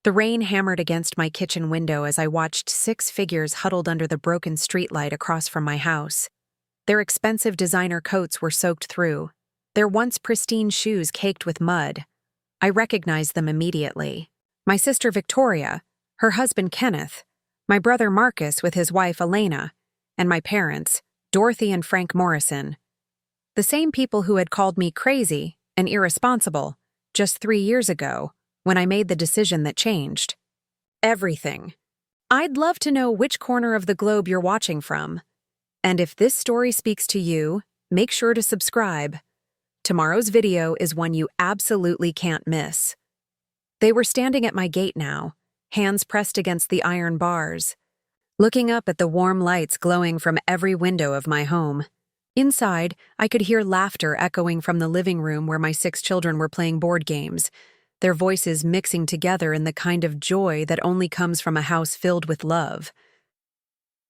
The rain hammered against my kitchen window as I watched 6 figures huddled under the broken streetlight across from my house. Their expensive designer coats were soaked through, their once pristine shoes caked with mud. I recognized them immediately. My sister Victoria, her husband Kenneth, my brother Marcus with his wife Elena, and my parents, Dorothy and Frank Morrison. The same people who had called me crazy and irresponsible just 3 years ago when I made the decision that changed everything. I'd love to know which corner of the globe you're watching from. And if this story speaks to you, make sure to subscribe. Tomorrow's video is one you absolutely can't miss. They were standing at my gate now, hands pressed against the iron bars, looking up at the warm lights glowing from every window of my home. Inside, I could hear laughter echoing from the living room where my 6 children were playing board games, their voices mixing together in the kind of joy that only comes from a house filled with love.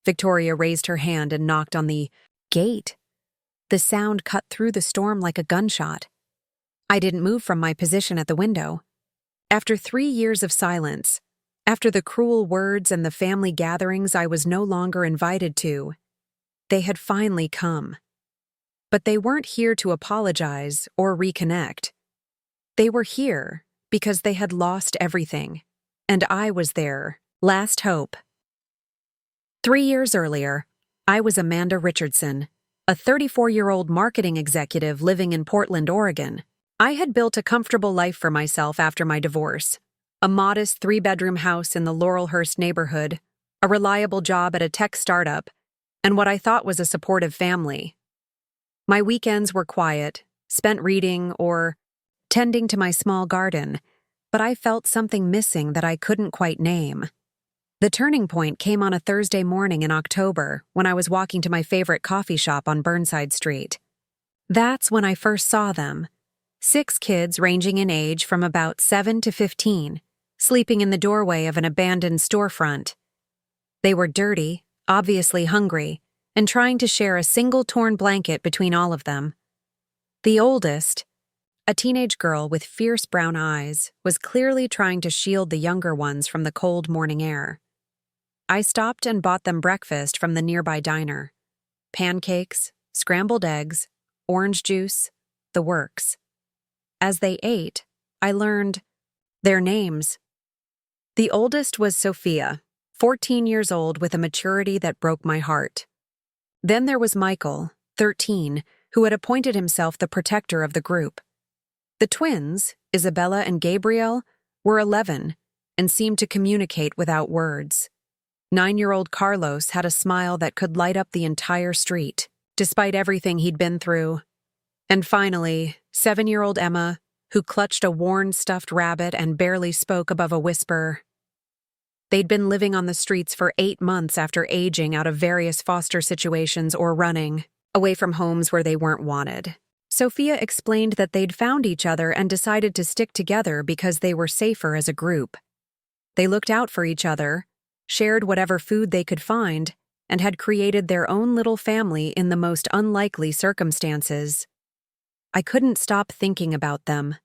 Victoria raised her hand and knocked on the gate. The sound cut through the storm like a gunshot. I didn't move from my position at the window. After 3 years of silence, after the cruel words and the family gatherings I was no longer invited to, they had finally come. But they weren't here to apologize or reconnect. They were here because they had lost everything, and I was their last hope. 3 years earlier, I was Amanda Richardson, a 34-year-old marketing executive living in Portland, Oregon. I had built a comfortable life for myself after my divorce, a modest 3-bedroom house in the Laurelhurst neighborhood, a reliable job at a tech startup, and what I thought was a supportive family. My weekends were quiet, spent reading or tending to my small garden, but I felt something missing that I couldn't quite name. The turning point came on a Thursday morning in October when I was walking to my favorite coffee shop on Burnside Street. That's when I first saw them. 6 kids ranging in age from about 7 to 15, sleeping in the doorway of an abandoned storefront. They were dirty, obviously hungry, and trying to share a single torn blanket between all of them. The oldest, a teenage girl with fierce brown eyes, was clearly trying to shield the younger ones from the cold morning air. I stopped and bought them breakfast from the nearby diner. Pancakes, scrambled eggs, orange juice, the works. As they ate, I learned their names. The oldest was Sophia, 14 years old with a maturity that broke my heart. Then there was Michael, 13, who had appointed himself the protector of the group. The twins, Isabella and Gabriel, were 11 and seemed to communicate without words. 9-year-old Carlos had a smile that could light up the entire street, despite everything he'd been through. And finally, 7-year-old Emma, who clutched a worn stuffed rabbit and barely spoke above a whisper. They'd been living on the streets for 8 months after aging out of various foster situations or running, away from homes where they weren't wanted. Sophia explained that they'd found each other and decided to stick together because they were safer as a group. They looked out for each other, shared whatever food they could find, and had created their own little family in the most unlikely circumstances. I couldn't stop thinking about them.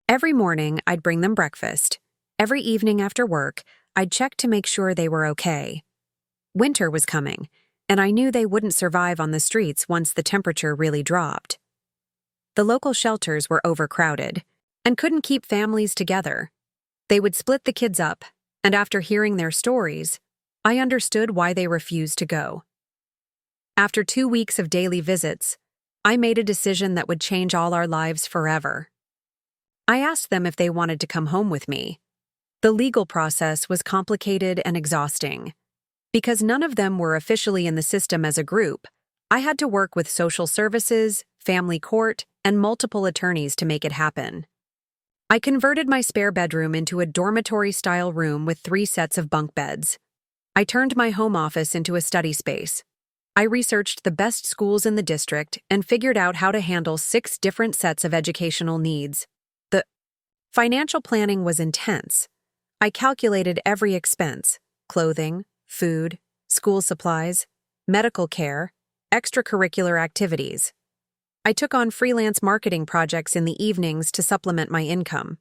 Every morning, I'd bring them breakfast. Every evening after work, I'd check to make sure they were okay. Winter was coming, and I knew they wouldn't survive on the streets once the temperature really dropped. The local shelters were overcrowded and couldn't keep families together. They would split the kids up, and after hearing their stories, I understood why they refused to go. After 2 weeks of daily visits, I made a decision that would change all our lives forever. I asked them if they wanted to come home with me. The legal process was complicated and exhausting. Because none of them were officially in the system as a group, I had to work with social services, family court, and multiple attorneys to make it happen. I converted my spare bedroom into a dormitory-style room with 3 sets of bunk beds. I turned my home office into a study space. I researched the best schools in the district and figured out how to handle 6 different sets of educational needs. The financial planning was intense. I calculated every expense: clothing, food, school supplies, medical care, extracurricular activities. I took on freelance marketing projects in the evenings to supplement my income.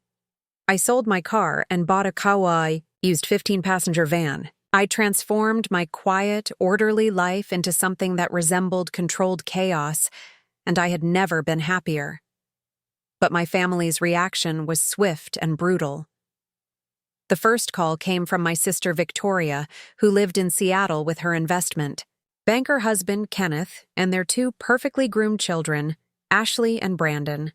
I sold my car and bought a Kauai used 15-passenger van. I transformed my quiet, orderly life into something that resembled controlled chaos, and I had never been happier. But my family's reaction was swift and brutal. The first call came from my sister Victoria, who lived in Seattle with her investment, banker husband Kenneth, and their two perfectly groomed children, Ashley and Brandon.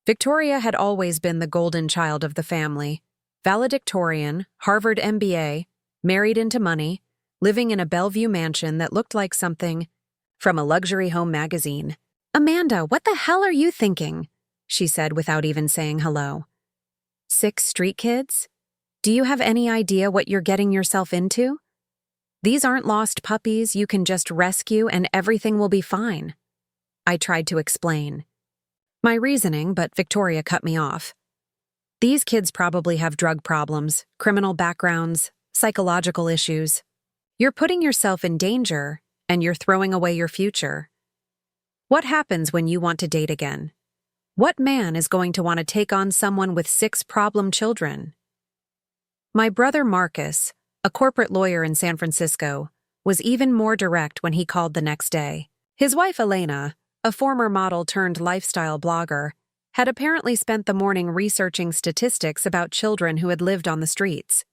Victoria had always been the golden child of the family, valedictorian, Harvard MBA, married into money, living in a Bellevue mansion that looked like something from a luxury home magazine. "Amanda, what the hell are you thinking?" she said without even saying hello. "6 street kids? Do you have any idea what you're getting yourself into? These aren't lost puppies you can just rescue and everything will be fine." I tried to explain my reasoning, but Victoria cut me off. "These kids probably have drug problems, criminal backgrounds, psychological issues. You're putting yourself in danger, and you're throwing away your future. What happens when you want to date again? What man is going to want to take on someone with 6 problem children?" My brother Marcus, a corporate lawyer in San Francisco, was even more direct when he called the next day. His wife Elena, a former model turned lifestyle blogger, had apparently spent the morning researching statistics about children who had lived on the streets.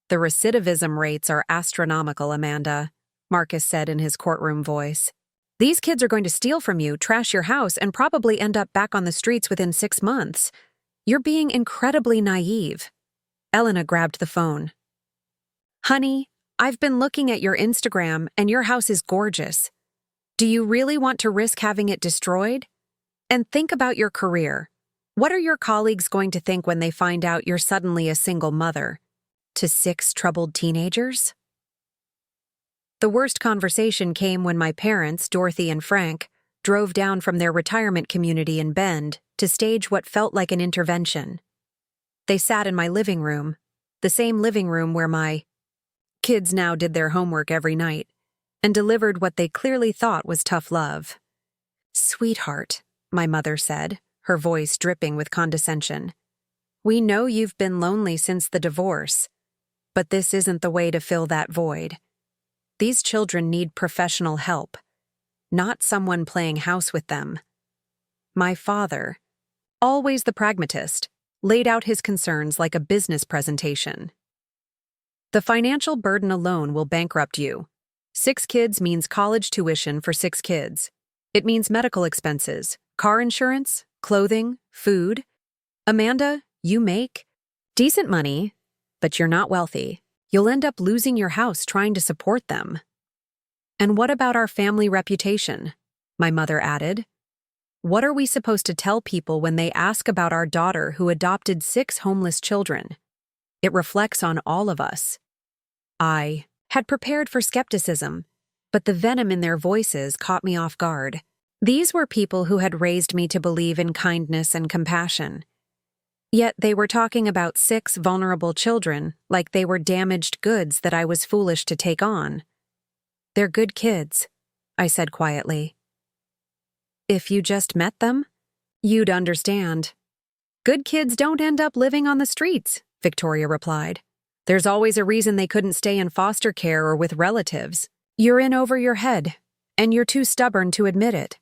"The recidivism rates are astronomical, Amanda," Marcus said in his courtroom voice. "These kids are going to steal from you, trash your house, and probably end up back on the streets within 6 months. You're being incredibly naive." Elena grabbed the phone. "Honey, I've been looking at your Instagram and your house is gorgeous. Do you really want to risk having it destroyed? And think about your career. What are your colleagues going to think when they find out you're suddenly a single mother to 6 troubled teenagers?" The worst conversation came when my parents, Dorothy and Frank, drove down from their retirement community in Bend to stage what felt like an intervention. They sat in my living room, the same living room where my kids now did their homework every night, and delivered what they clearly thought was tough love. "Sweetheart," my mother said, her voice dripping with condescension, "we know you've been lonely since the divorce, but this isn't the way to fill that void. These children need professional help, not someone playing house with them." My father, always the pragmatist, laid out his concerns like a business presentation. "The financial burden alone will bankrupt you. 6 kids means college tuition for 6 kids. It means medical expenses, car insurance, clothing, food. Amanda, you make decent money, but you're not wealthy. You'll end up losing your house trying to support them." "And what about our family reputation?" my mother added. "What are we supposed to tell people when they ask about our daughter who adopted 6 homeless children? It reflects on all of us." I had prepared for skepticism, but the venom in their voices caught me off guard. These were people who had raised me to believe in kindness and compassion. Yet they were talking about 6 vulnerable children like they were damaged goods that I was foolish to take on. "They're good kids," I said quietly. "If you just met them, you'd understand." "Good kids don't end up living on the streets," Victoria replied. "There's always a reason they couldn't stay in foster care or with relatives. You're in over your head, and you're too stubborn to admit it."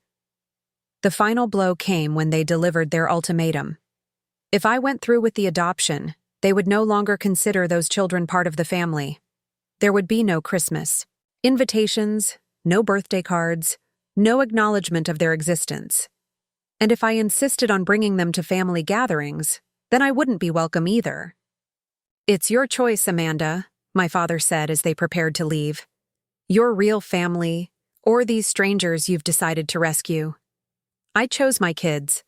The final blow came when they delivered their ultimatum. If I went through with the adoption, they would no longer consider those children part of the family. There would be no Christmas, invitations, no birthday cards, no acknowledgement of their existence. And if I insisted on bringing them to family gatherings, then I wouldn't be welcome either. "It's your choice, Amanda," my father said as they prepared to leave. "Your real family, or these strangers you've decided to rescue." I chose my kids.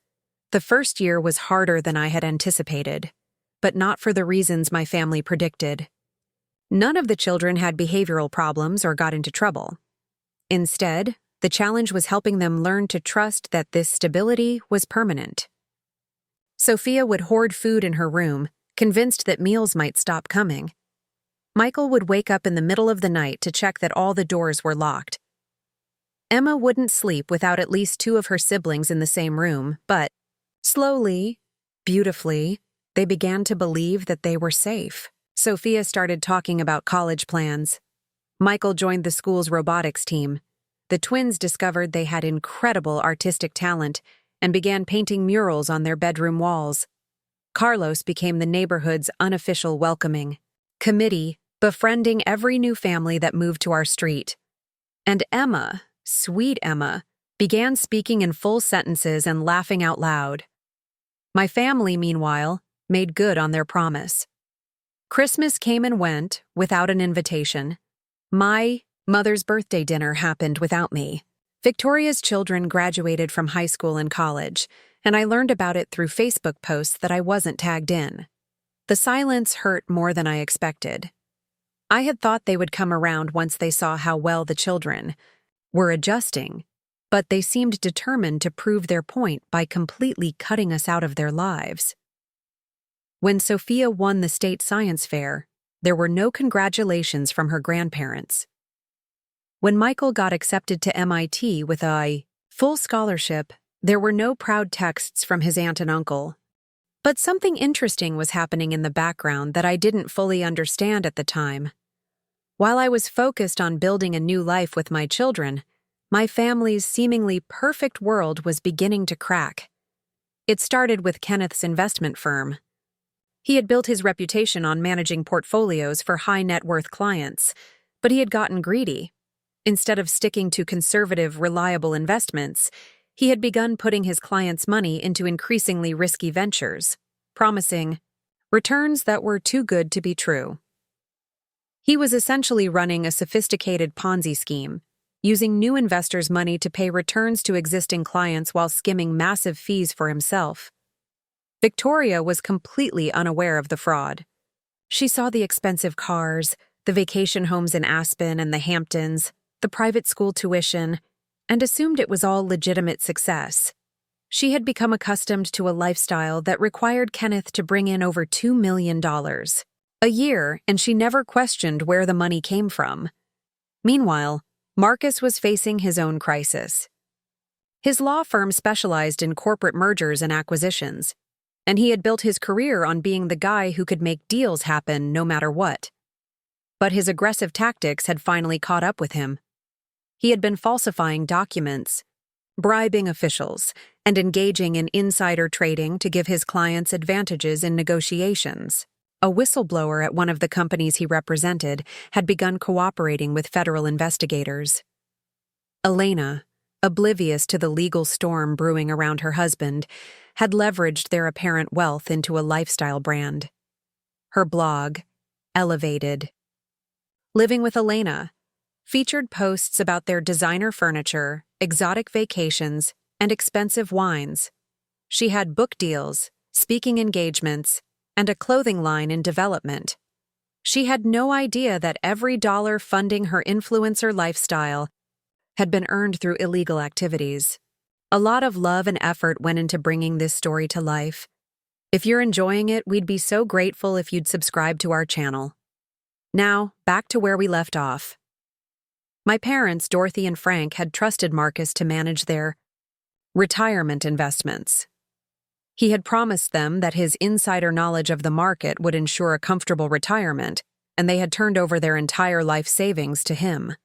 The first year was harder than I had anticipated, but not for the reasons my family predicted. None of the children had behavioral problems or got into trouble. Instead, the challenge was helping them learn to trust that this stability was permanent. Sophia would hoard food in her room, convinced that meals might stop coming. Michael would wake up in the middle of the night to check that all the doors were locked. Emma wouldn't sleep without at least 2 of her siblings in the same room, but slowly, beautifully, They began to believe that they were safe. Sophia started talking about college plans. Michael joined the school's robotics team. The twins discovered they had incredible artistic talent and began painting murals on their bedroom walls. Carlos became the neighborhood's unofficial welcoming committee, befriending every new family that moved to our street. And Emma, sweet Emma, began speaking in full sentences and laughing out loud. My family, meanwhile, made good on their promise. Christmas came and went without an invitation. My mother's birthday dinner happened without me. Victoria's children graduated from high school and college, and I learned about it through Facebook posts that I wasn't tagged in. The silence hurt more than I expected. I had thought they would come around once they saw how well the children were adjusting, but they seemed determined to prove their point by completely cutting us out of their lives. When Sophia won the state science fair, there were no congratulations from her grandparents. When Michael got accepted to MIT with a full scholarship, there were no proud texts from his aunt and uncle. But something interesting was happening in the background that I didn't fully understand at the time. While I was focused on building a new life with my children, my family's seemingly perfect world was beginning to crack. It started with Kenneth's investment firm. He had built his reputation on managing portfolios for high-net-worth clients, but he had gotten greedy. Instead of sticking to conservative, reliable investments, he had begun putting his clients' money into increasingly risky ventures, promising returns that were too good to be true. He was essentially running a sophisticated Ponzi scheme, using new investors' money to pay returns to existing clients while skimming massive fees for himself. Victoria was completely unaware of the fraud. She saw the expensive cars, the vacation homes in Aspen and the Hamptons, the private school tuition, and assumed it was all legitimate success. She had become accustomed to a lifestyle that required Kenneth to bring in over $2 million a year, and she never questioned where the money came from. Meanwhile, Marcus was facing his own crisis. His law firm specialized in corporate mergers and acquisitions, and he had built his career on being the guy who could make deals happen no matter what. But his aggressive tactics had finally caught up with him. He had been falsifying documents, bribing officials, and engaging in insider trading to give his clients advantages in negotiations. A whistleblower at one of the companies he represented had begun cooperating with federal investigators. Elena, oblivious to the legal storm brewing around her husband, had leveraged their apparent wealth into a lifestyle brand. Her blog, Elevated, Living with Elena, featured posts about their designer furniture, exotic vacations, and expensive wines. She had book deals, speaking engagements, and a clothing line in development. She had no idea that every dollar funding her influencer lifestyle had been earned through illegal activities. A lot of love and effort went into bringing this story to life. If you're enjoying it, we'd be so grateful if you'd subscribe to our channel. Now, back to where we left off. My parents, Dorothy and Frank, had trusted Marcus to manage their retirement investments. He had promised them that his insider knowledge of the market would ensure a comfortable retirement, and they had turned over their entire life savings to him.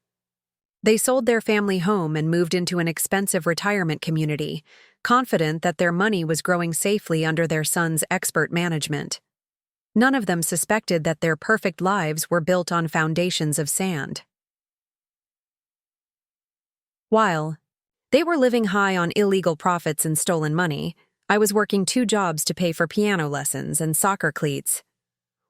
They sold their family home and moved into an expensive retirement community, confident that their money was growing safely under their son's expert management. None of them suspected that their perfect lives were built on foundations of sand. While they were living high on illegal profits and stolen money, I was working 2 jobs to pay for piano lessons and soccer cleats.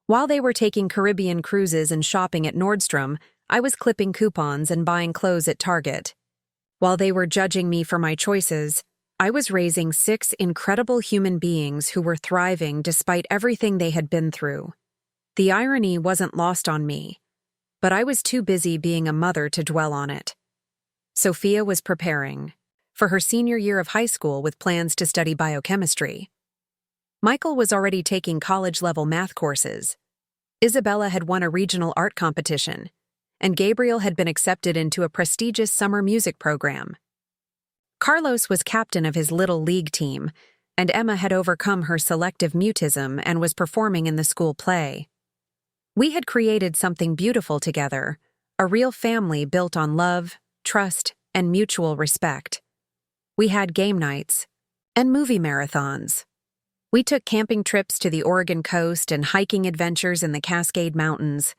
While they were taking Caribbean cruises and shopping at Nordstrom, I was clipping coupons and buying clothes at Target. While they were judging me for my choices, I was raising 6 incredible human beings who were thriving despite everything they had been through. The irony wasn't lost on me, but I was too busy being a mother to dwell on it. Sophia was preparing for her senior year of high school with plans to study biochemistry. Michael was already taking college-level math courses. Isabella had won a regional art competition, and Gabriel had been accepted into a prestigious summer music program. Carlos was captain of his little league team, and Emma had overcome her selective mutism and was performing in the school play. We had created something beautiful together, a real family built on love, trust, and mutual respect. We had game nights and movie marathons. We took camping trips to the Oregon coast and hiking adventures in the Cascade Mountains.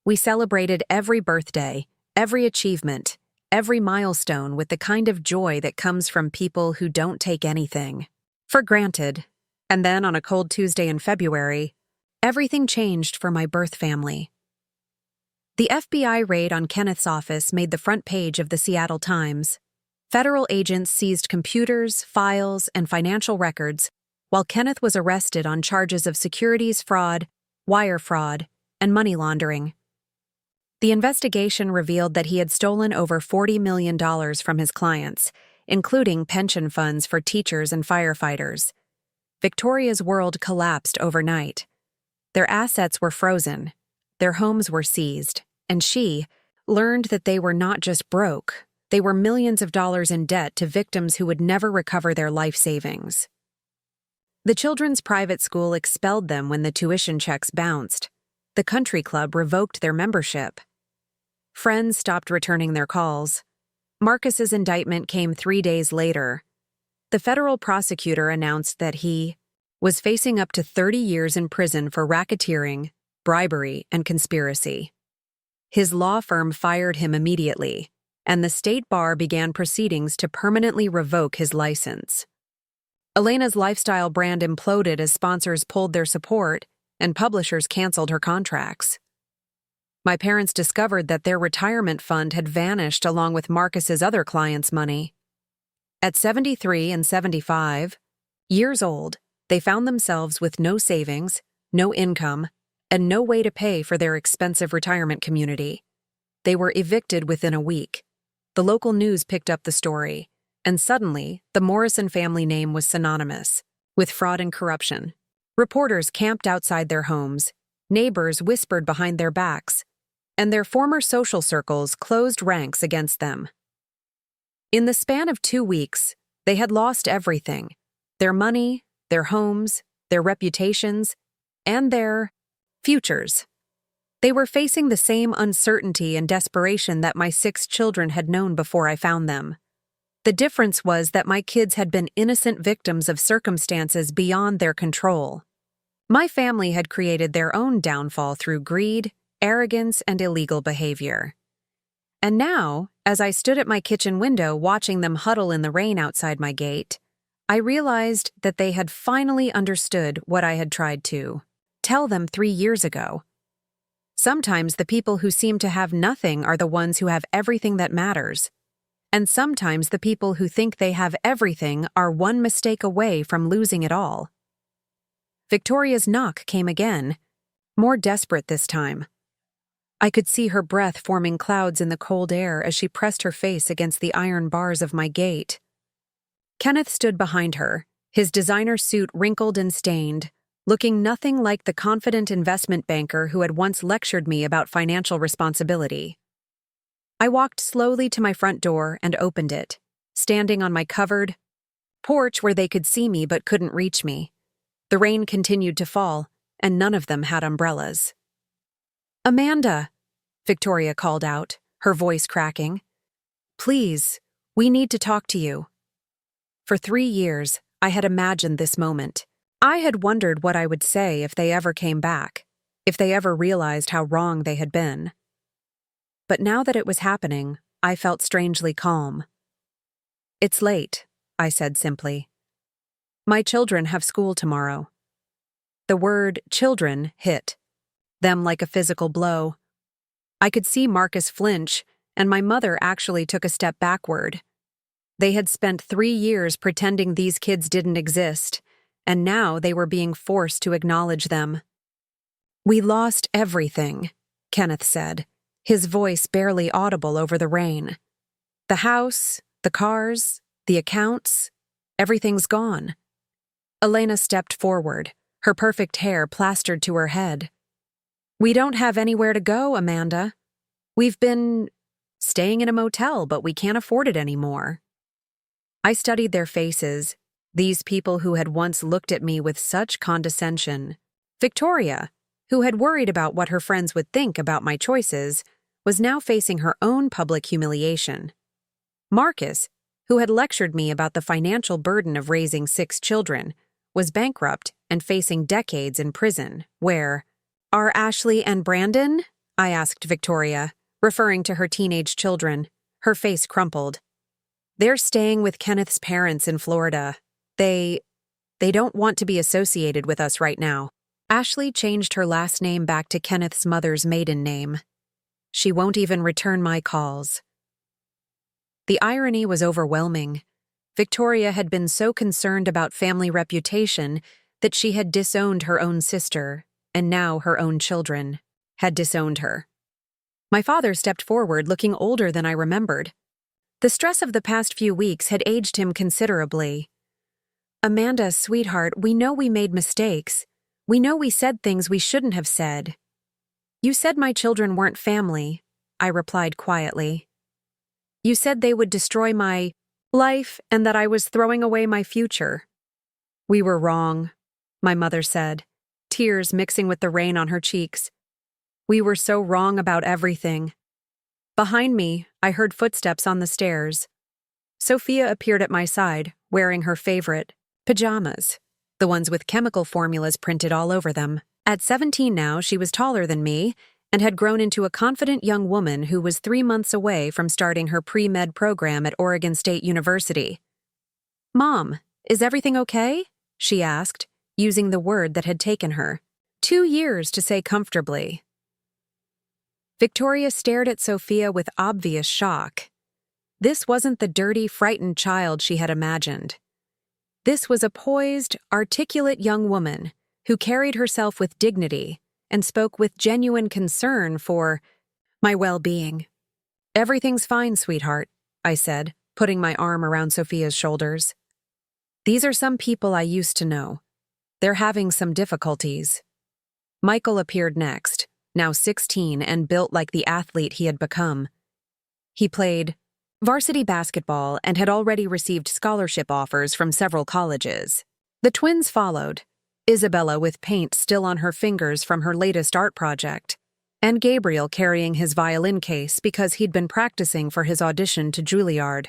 We celebrated every birthday, every achievement, every milestone with the kind of joy that comes from people who don't take anything for granted. And then on a cold Tuesday in February, everything changed for my birth family. The FBI raid on Kenneth's office made the front page of the Seattle Times. Federal agents seized computers, files, and financial records, while Kenneth was arrested on charges of securities fraud, wire fraud, and money laundering. The investigation revealed that he had stolen over $40 million from his clients, including pension funds for teachers and firefighters. Victoria's world collapsed overnight. Their assets were frozen, their homes were seized, and she learned that they were not just broke, they were millions of dollars in debt to victims who would never recover their life savings. The children's private school expelled them when the tuition checks bounced. The country club revoked their membership. Friends stopped returning their calls. Marcus's indictment came 3 days later. The federal prosecutor announced that he was facing up to 30 years in prison for racketeering, bribery, and conspiracy. His law firm fired him immediately, and the state bar began proceedings to permanently revoke his license. Elena's lifestyle brand imploded as sponsors pulled their support and publishers canceled her contracts. My parents discovered that their retirement fund had vanished along with Marcus's other clients' money. At 73 and 75 years old, they found themselves with no savings, no income, and no way to pay for their expensive retirement community. They were evicted within a week. The local news picked up the story, and suddenly, the Morrison family name was synonymous with fraud and corruption. Reporters camped outside their homes, neighbors whispered behind their backs, and their former social circles closed ranks against them. In the span of 2 weeks, they had lost everything: their money, their homes, their reputations, and their futures. They were facing the same uncertainty and desperation that my 6 children had known before I found them. The difference was that my kids had been innocent victims of circumstances beyond their control. My family had created their own downfall through greed, arrogance, and illegal behavior. And now, as I stood at my kitchen window watching them huddle in the rain outside my gate, I realized that they had finally understood what I had tried to tell them 3 years ago. Sometimes the people who seem to have nothing are the ones who have everything that matters. And sometimes the people who think they have everything are one mistake away from losing it all. Victoria's knock came again, more desperate this time. I could see her breath forming clouds in the cold air as she pressed her face against the iron bars of my gate. Kenneth stood behind her, his designer suit wrinkled and stained, looking nothing like the confident investment banker who had once lectured me about financial responsibility. I walked slowly to my front door and opened it, standing on my covered porch where they could see me but couldn't reach me. The rain continued to fall, and none of them had umbrellas. "Amanda," Victoria called out, her voice cracking. "Please, we need to talk to you." For 3 years, I had imagined this moment. I had wondered what I would say if they ever came back, if they ever realized how wrong they had been. But now that it was happening, I felt strangely calm. "It's late," I said simply. "My children have school tomorrow." The word children hit them like a physical blow. I could see Marcus flinch, and my mother actually took a step backward. They had spent 3 years pretending these kids didn't exist, and now they were being forced to acknowledge them. "We lost everything," Kenneth said, his voice barely audible over the rain. "The house, the cars, the accounts, everything's gone." Elena stepped forward, her perfect hair plastered to her head. "We don't have anywhere to go, Amanda. We've been staying in a motel, but we can't afford it anymore." I studied their faces, These people who had once looked at me with such condescension. Victoria, who had worried about what her friends would think about my choices, was now facing her own public humiliation. Marcus, who had lectured me about the financial burden of raising 6 children, was bankrupt and facing decades in prison, where, "Are Ashley and Brandon?" I asked Victoria, referring to her teenage children. Her face crumpled. "They're staying with Kenneth's parents in Florida. They don't want to be associated with us right now." Ashley changed her last name back to Kenneth's mother's maiden name. "She won't even return my calls." The irony was overwhelming. Victoria had been so concerned about family reputation that she had disowned her own sister, and now her own children had disowned her. My father stepped forward, looking older than I remembered. The stress of the past few weeks had aged him considerably. "Amanda, sweetheart, we know we made mistakes. We know we said things we shouldn't have said." "You said my children weren't family," I replied quietly. "You said they would destroy my life and that I was throwing away my future." "We were wrong," my mother said, tears mixing with the rain on her cheeks. "We were so wrong about everything." Behind me, I heard footsteps on the stairs. Sophia appeared at my side, wearing her favorite pajamas, the ones with chemical formulas printed all over them. At 17 now, she was taller than me and had grown into a confident young woman who was 3 months away from starting her pre-med program at Oregon State University. "Mom, is everything okay?" she asked, using the word that had taken her 2 years to say comfortably. Victoria stared at Sophia with obvious shock. This wasn't the dirty, frightened child she had imagined. This was a poised, articulate young woman who carried herself with dignity and spoke with genuine concern for my well-being. "Everything's fine, sweetheart," I said, putting my arm around Sophia's shoulders. "These are some people I used to know. They're having some difficulties." Michael appeared next, now 16 and built like the athlete he had become. He played varsity basketball and had already received scholarship offers from several colleges. The twins followed, Isabella with paint still on her fingers from her latest art project, and Gabriel carrying his violin case because he'd been practicing for his audition to Juilliard.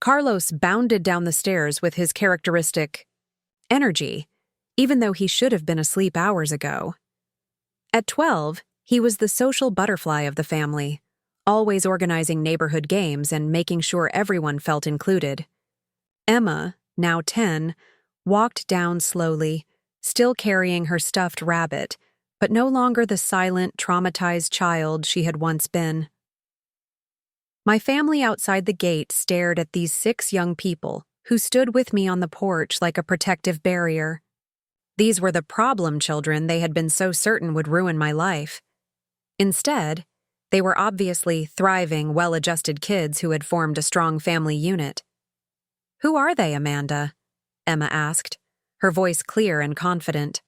Carlos bounded down the stairs with his characteristic energy, even though he should have been asleep hours ago. At 12, he was the social butterfly of the family, always organizing neighborhood games and making sure everyone felt included. Emma, now 10, walked down slowly, still carrying her stuffed rabbit, but no longer the silent, traumatized child she had once been. My family outside the gate stared at these 6 young people who stood with me on the porch like a protective barrier. These were the problem children they had been so certain would ruin my life. Instead, they were obviously thriving, well-adjusted kids who had formed a strong family unit. "Who are they, Amanda?" Emma asked, her voice clear and confident.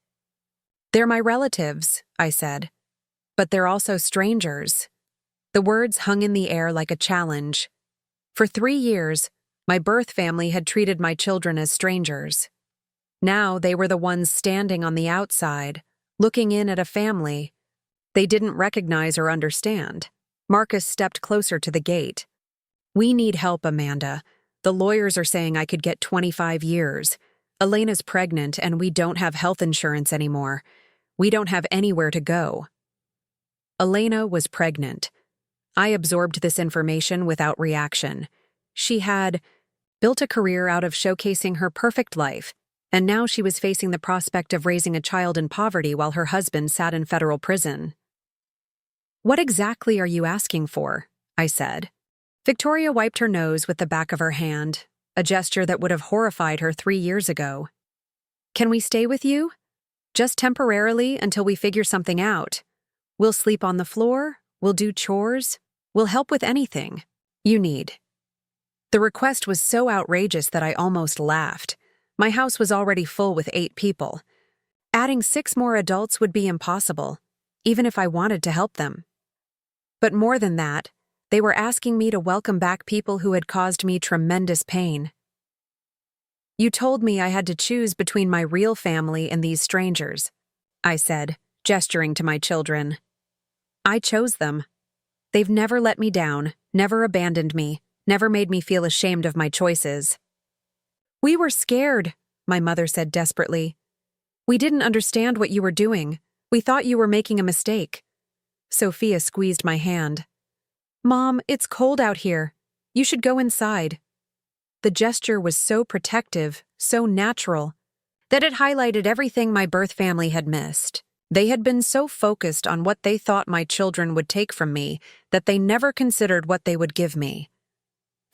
"They're my relatives," I said, "but they're also strangers." The words hung in the air like a challenge. For 3 years, my birth family had treated my children as strangers. Now they were the ones standing on the outside, looking in at a family they didn't recognize or understand. Marcus stepped closer to the gate. "We need help, Amanda. The lawyers are saying I could get 25 years. Elena's pregnant and we don't have health insurance anymore. We don't have anywhere to go." Elena was pregnant. I absorbed this information without reaction. She had built a career out of showcasing her perfect life, and now she was facing the prospect of raising a child in poverty while her husband sat in federal prison. "What exactly are you asking for?" I said. Victoria wiped her nose with the back of her hand, a gesture that would have horrified her 3 years ago. "Can we stay with you? Just temporarily until we figure something out. We'll sleep on the floor, we'll do chores, we'll help with anything you need." The request was so outrageous that I almost laughed. My house was already full with 8 people. Adding 6 more adults would be impossible, even if I wanted to help them. But more than that, they were asking me to welcome back people who had caused me tremendous pain. You told me I had to choose between my real family and these strangers, I said, gesturing to my children. I chose them. They've never let me down, never abandoned me, never made me feel ashamed of my choices. We were scared, my mother said desperately. We didn't understand what you were doing. We thought you were making a mistake. Sophia squeezed my hand. Mom, it's cold out here. You should go inside. The gesture was so protective, so natural, that it highlighted everything my birth family had missed. They had been so focused on what they thought my children would take from me that they never considered what they would give me.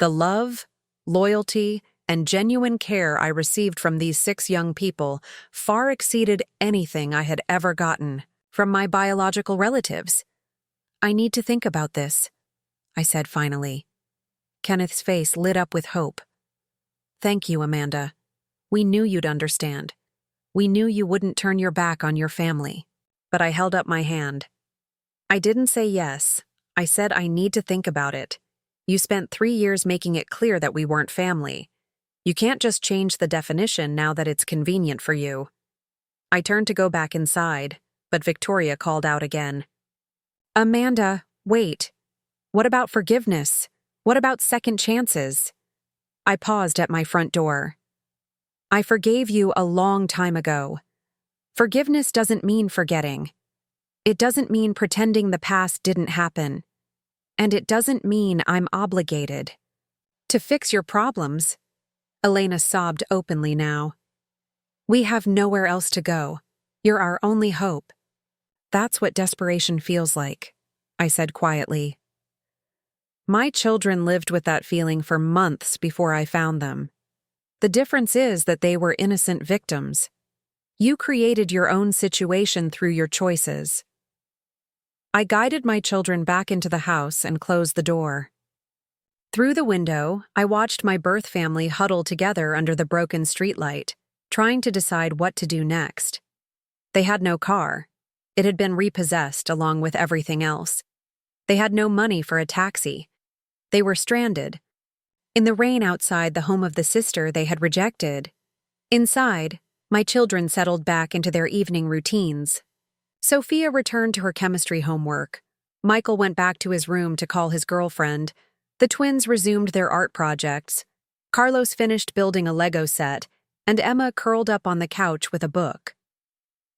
The love, loyalty, and genuine care I received from these 6 young people far exceeded anything I had ever gotten from my biological relatives. I need to think about this, I said finally. Kenneth's face lit up with hope. Thank you, Amanda. We knew you'd understand. We knew you wouldn't turn your back on your family. But I held up my hand. I didn't say yes. I said I need to think about it. You spent 3 years making it clear that we weren't family. You can't just change the definition now that it's convenient for you. I turned to go back inside, but Victoria called out again. Amanda, wait. What about forgiveness? What about second chances? I paused at my front door. I forgave you a long time ago. Forgiveness doesn't mean forgetting. It doesn't mean pretending the past didn't happen. And it doesn't mean I'm obligated to fix your problems. Elena sobbed openly now. We have nowhere else to go. You're our only hope. That's what desperation feels like, I said quietly. My children lived with that feeling for months before I found them. The difference is that they were innocent victims. You created your own situation through your choices. I guided my children back into the house and closed the door. Through the window, I watched my birth family huddle together under the broken streetlight, trying to decide what to do next. They had no car. It had been repossessed along with everything else. They had no money for a taxi. They were stranded. In the rain outside the home of the sister they had rejected. Inside, my children settled back into their evening routines. Sophia returned to her chemistry homework. Michael went back to his room to call his girlfriend. The twins resumed their art projects. Carlos finished building a Lego set, and Emma curled up on the couch with a book.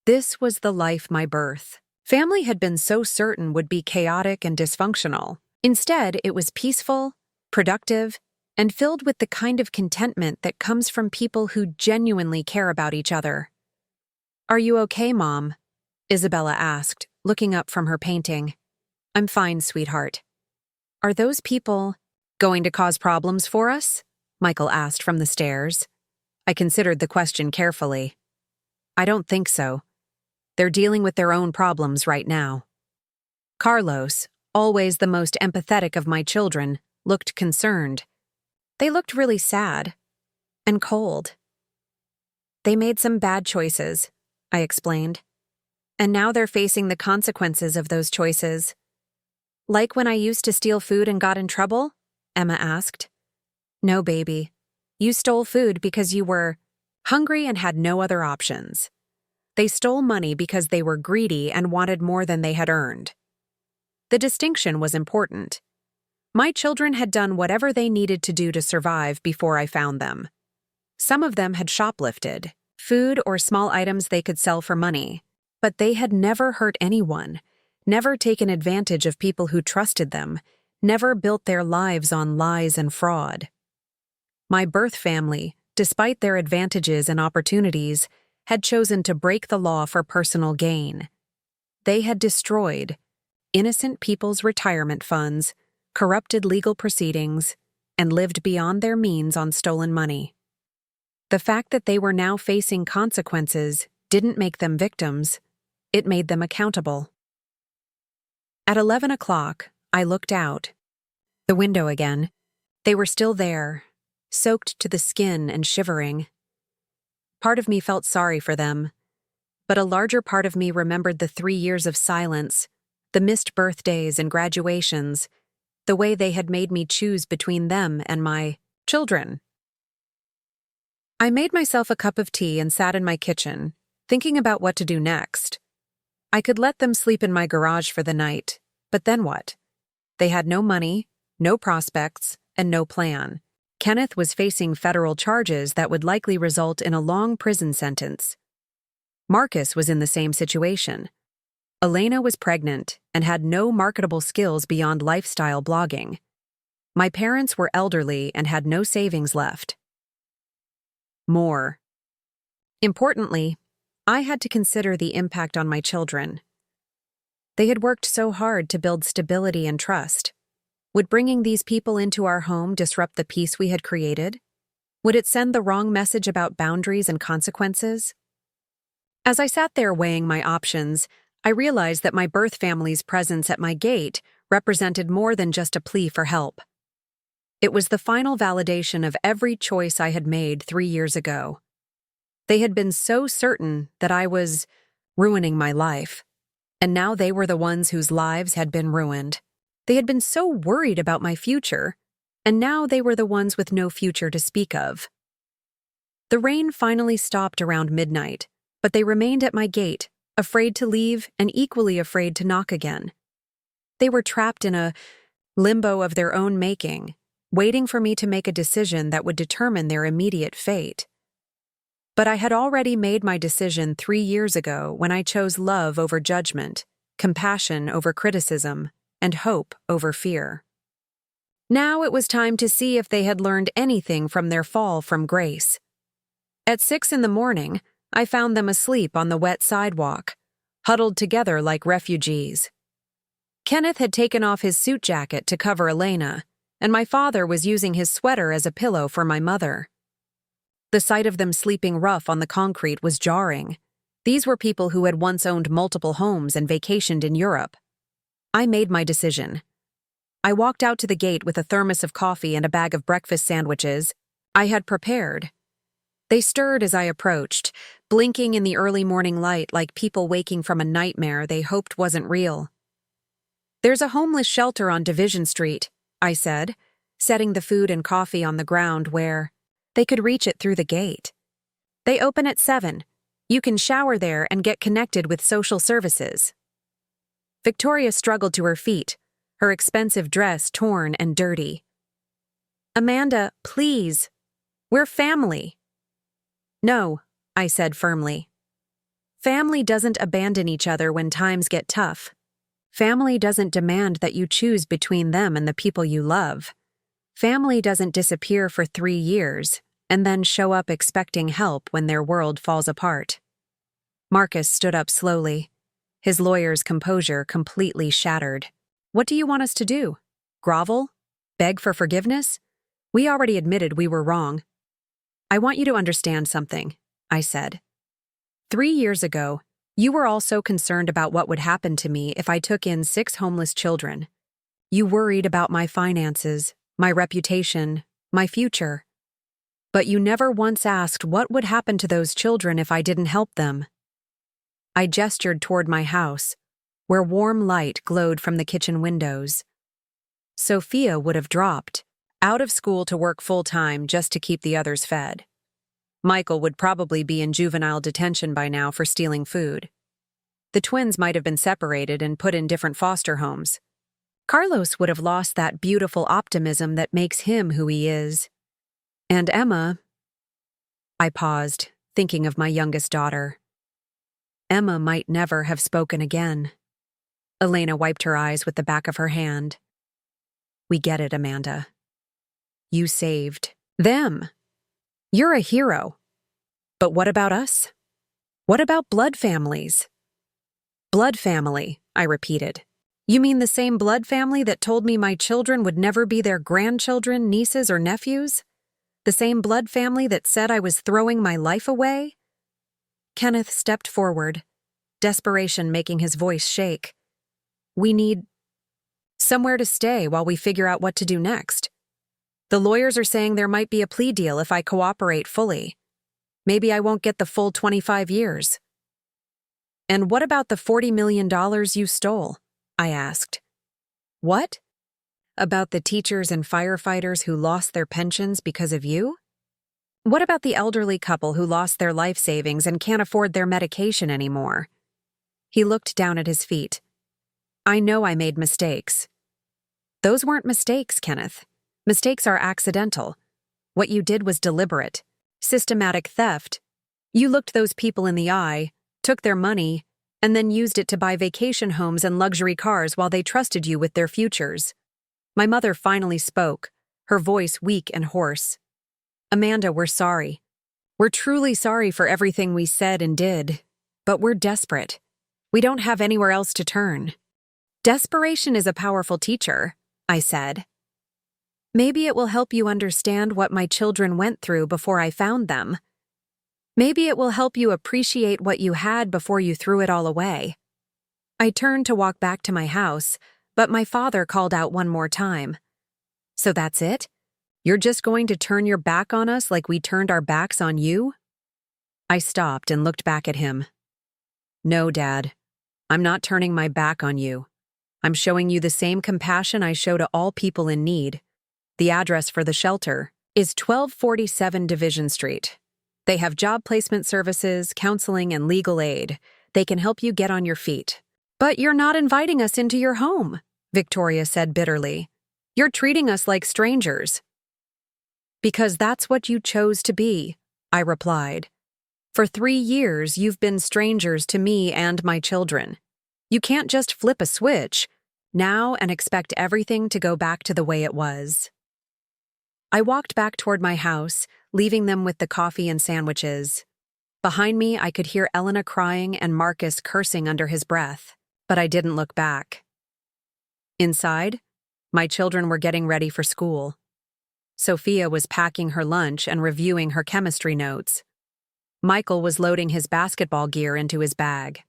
This was the life my birth family had been so certain would be chaotic and dysfunctional. Instead, it was peaceful, productive, and filled with the kind of contentment that comes from people who genuinely care about each other. Are you okay, Mom? Isabella asked, looking up from her painting. I'm fine, sweetheart. Are those people going to cause problems for us? Michael asked from the stairs. I considered the question carefully. I don't think so. They're dealing with their own problems right now. Carlos, always the most empathetic of my children, looked concerned. They looked really sad and cold. They made some bad choices, I explained. And now they're facing the consequences of those choices. Like when I used to steal food and got in trouble? Emma asked. No, baby. You stole food because you were hungry and had no other options. They stole money because they were greedy and wanted more than they had earned. The distinction was important. My children had done whatever they needed to do to survive before I found them. Some of them had shoplifted, food or small items they could sell for money, but they had never hurt anyone, never taken advantage of people who trusted them, never built their lives on lies and fraud. My birth family, despite their advantages and opportunities, had chosen to break the law for personal gain. They had destroyed innocent people's retirement funds, corrupted legal proceedings, and lived beyond their means on stolen money. The fact that they were now facing consequences didn't make them victims, it made them accountable. At 11 o'clock, I looked out. The window again. They were still there, soaked to the skin and shivering. Part of me felt sorry for them, but a larger part of me remembered the 3 years of silence, the missed birthdays and graduations, the way they had made me choose between them and my children. I made myself a cup of tea and sat in my kitchen, thinking about what to do next. I could let them sleep in my garage for the night, but then what? They had no money, no prospects, and no plan. Kenneth was facing federal charges that would likely result in a long prison sentence. Marcus was in the same situation. Elena was pregnant and had no marketable skills beyond lifestyle blogging. My parents were elderly and had no savings left. More importantly, I had to consider the impact on my children. They had worked so hard to build stability and trust. Would bringing these people into our home disrupt the peace we had created? Would it send the wrong message about boundaries and consequences? As I sat there weighing my options, I realized that my birth family's presence at my gate represented more than just a plea for help. It was the final validation of every choice I had made 3 years ago. They had been so certain that I was ruining my life, and now they were the ones whose lives had been ruined. They had been so worried about my future, and now they were the ones with no future to speak of. The rain finally stopped around midnight, but they remained at my gate, afraid to leave and equally afraid to knock again. They were trapped in a limbo of their own making, waiting for me to make a decision that would determine their immediate fate. But I had already made my decision 3 years ago when I chose love over judgment, compassion over criticism, and hope over fear. Now it was time to see if they had learned anything from their fall from grace. At 6 a.m, I found them asleep on the wet sidewalk, huddled together like refugees. Kenneth had taken off his suit jacket to cover Elena, and my father was using his sweater as a pillow for my mother. The sight of them sleeping rough on the concrete was jarring. These were people who had once owned multiple homes and vacationed in Europe. I made my decision. I walked out to the gate with a thermos of coffee and a bag of breakfast sandwiches I had prepared. They stirred as I approached, blinking in the early morning light like people waking from a nightmare they hoped wasn't real. "There's a homeless shelter on Division Street," I said, setting the food and coffee on the ground where they could reach it through the gate. "They open at 7. You can shower there and get connected with social services." Victoria struggled to her feet, her expensive dress torn and dirty. "Amanda, please. We're family." "No," I said firmly. "Family doesn't abandon each other when times get tough. Family doesn't demand that you choose between them and the people you love. Family doesn't disappear for 3 years and then show up expecting help when their world falls apart." Marcus stood up slowly, his lawyer's composure completely shattered. "What do you want us to do? Grovel? Beg for forgiveness? We already admitted we were wrong." "I want you to understand something," I said. 3 years ago, you were all so concerned about what would happen to me if I took in 6 homeless children. You worried about my finances, my reputation, my future. But you never once asked what would happen to those children if I didn't help them. I gestured toward my house, where warm light glowed from the kitchen windows. Sophia would have dropped, out of school to work full-time just to keep the others fed. Michael would probably be in juvenile detention by now for stealing food. The twins might have been separated and put in different foster homes. Carlos would have lost that beautiful optimism that makes him who he is. And Emma— I paused, thinking of my youngest daughter. Emma might never have spoken again. Elena wiped her eyes with the back of her hand. "We get it, Amanda. You saved them. You're a hero. But what about us? What about blood families?" "Blood family," I repeated. "You mean the same blood family that told me my children would never be their grandchildren, nieces, or nephews? The same blood family that said I was throwing my life away?" Kenneth stepped forward, desperation making his voice shake. "We need somewhere to stay while we figure out what to do next. The lawyers are saying there might be a plea deal if I cooperate fully. Maybe I won't get the full 25 years. "And what about the $40 million you stole?" I asked. "What? About the teachers and firefighters who lost their pensions because of you?" What about the elderly couple who lost their life savings and can't afford their medication anymore? He looked down at his feet. I know I made mistakes. Those weren't mistakes, Kenneth. Mistakes are accidental. What you did was deliberate. Systematic theft. You looked those people in the eye, took their money, and then used it to buy vacation homes and luxury cars while they trusted you with their futures. My mother finally spoke, her voice weak and hoarse. Amanda, we're sorry. We're truly sorry for everything we said and did, but we're desperate. We don't have anywhere else to turn. Desperation is a powerful teacher, I said. Maybe it will help you understand what my children went through before I found them. Maybe it will help you appreciate what you had before you threw it all away. I turned to walk back to my house, but my father called out one more time. So that's it? You're just going to turn your back on us like we turned our backs on you? I stopped and looked back at him. No, Dad. I'm not turning my back on you. I'm showing you the same compassion I show to all people in need. The address for the shelter is 1247 Division Street. They have job placement services, counseling, and legal aid. They can help you get on your feet. But you're not inviting us into your home, Victoria said bitterly. You're treating us like strangers. Because that's what you chose to be, I replied. For 3 years, you've been strangers to me and my children. You can't just flip a switch now and expect everything to go back to the way it was. I walked back toward my house, leaving them with the coffee and sandwiches. Behind me, I could hear Elena crying and Marcus cursing under his breath, but I didn't look back. Inside, my children were getting ready for school. Sophia was packing her lunch and reviewing her chemistry notes. Michael was loading his basketball gear into his bag.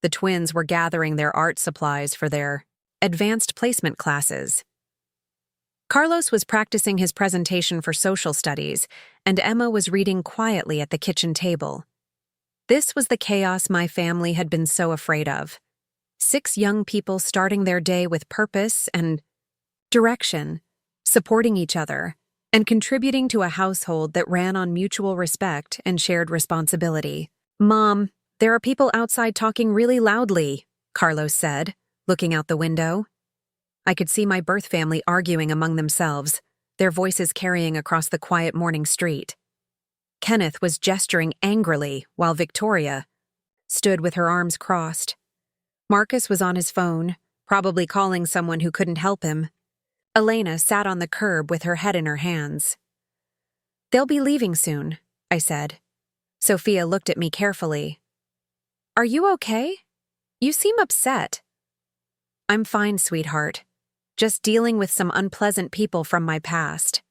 The twins were gathering their art supplies for their advanced placement classes. Carlos was practicing his presentation for social studies, and Emma was reading quietly at the kitchen table. This was the chaos my family had been so afraid of. 6 young people starting their day with purpose and direction, supporting each other, and contributing to a household that ran on mutual respect and shared responsibility. Mom, there are people outside talking really loudly, Carlos said, looking out the window. I could see my birth family arguing among themselves, their voices carrying across the quiet morning street. Kenneth was gesturing angrily while Victoria stood with her arms crossed. Marcus was on his phone, probably calling someone who couldn't help him. Elena sat on the curb with her head in her hands. They'll be leaving soon, I said. Sophia looked at me carefully. Are you okay? You seem upset. I'm fine, sweetheart. Just dealing with some unpleasant people from my past.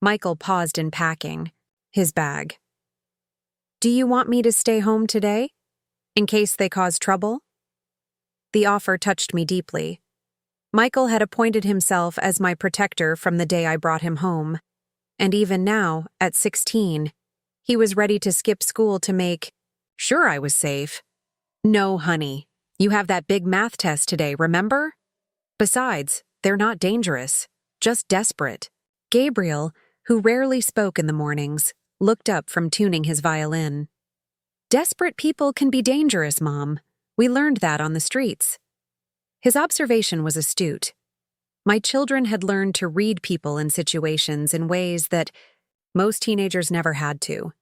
Michael paused in packing his bag. Do you want me to stay home today, in case they cause trouble? The offer touched me deeply. Michael had appointed himself as my protector from the day I brought him home, and even now, at 16, he was ready to skip school to make sure I was safe. No, honey, you have that big math test today, remember? Besides, they're not dangerous, just desperate. Gabriel, who rarely spoke in the mornings, looked up from tuning his violin. Desperate people can be dangerous, Mom. We learned that on the streets. His observation was astute. My children had learned to read people and situations in ways that most teenagers never had to.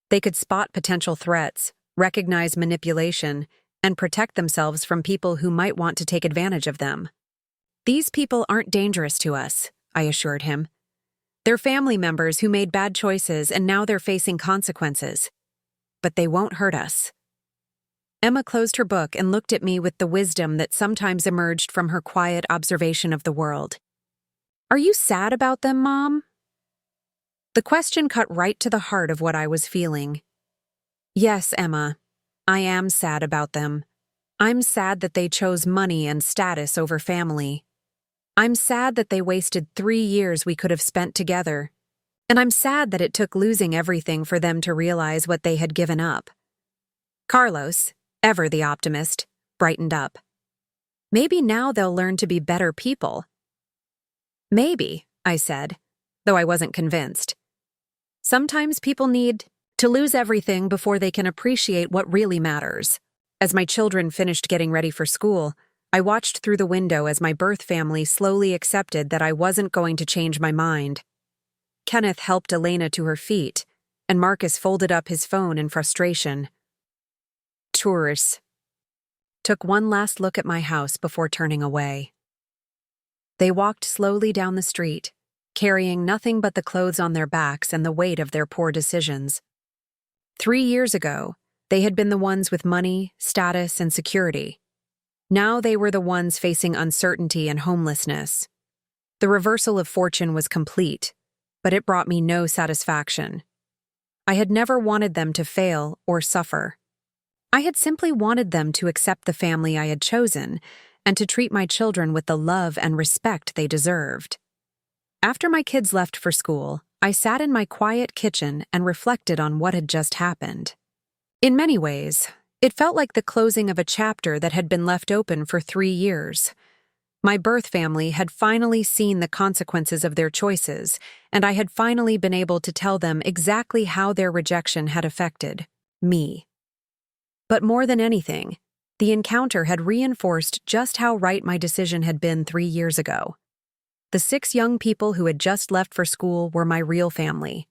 They could spot potential threats, recognize manipulation, and protect themselves from people who might want to take advantage of them. These people aren't dangerous to us, I assured him. They're family members who made bad choices and now they're facing consequences. But they won't hurt us. Emma closed her book and looked at me with the wisdom that sometimes emerged from her quiet observation of the world. Are you sad about them, Mom? The question cut right to the heart of what I was feeling. Yes, Emma, I am sad about them. I'm sad that they chose money and status over family. I'm sad that they wasted 3 years we could have spent together. And I'm sad that it took losing everything for them to realize what they had given up. Carlos, ever the optimist, brightened up. Maybe now they'll learn to be better people. Maybe, I said, though I wasn't convinced. Sometimes people need to lose everything before they can appreciate what really matters. As my children finished getting ready for school, I watched through the window as my birth family slowly accepted that I wasn't going to change my mind. Kenneth helped Elena to her feet, and Marcus folded up his phone in frustration. Tourists took one last look at my house before turning away. They walked slowly down the street, carrying nothing but the clothes on their backs and the weight of their poor decisions. 3 years ago, they had been the ones with money, status, and security. Now they were the ones facing uncertainty and homelessness. The reversal of fortune was complete, but it brought me no satisfaction. I had never wanted them to fail or suffer. I had simply wanted them to accept the family I had chosen and to treat my children with the love and respect they deserved. After my kids left for school, I sat in my quiet kitchen and reflected on what had just happened. In many ways, it felt like the closing of a chapter that had been left open for 3 years. My birth family had finally seen the consequences of their choices, and I had finally been able to tell them exactly how their rejection had affected me. But more than anything, the encounter had reinforced just how right my decision had been 3 years ago. The 6 young people who had just left for school were my real family.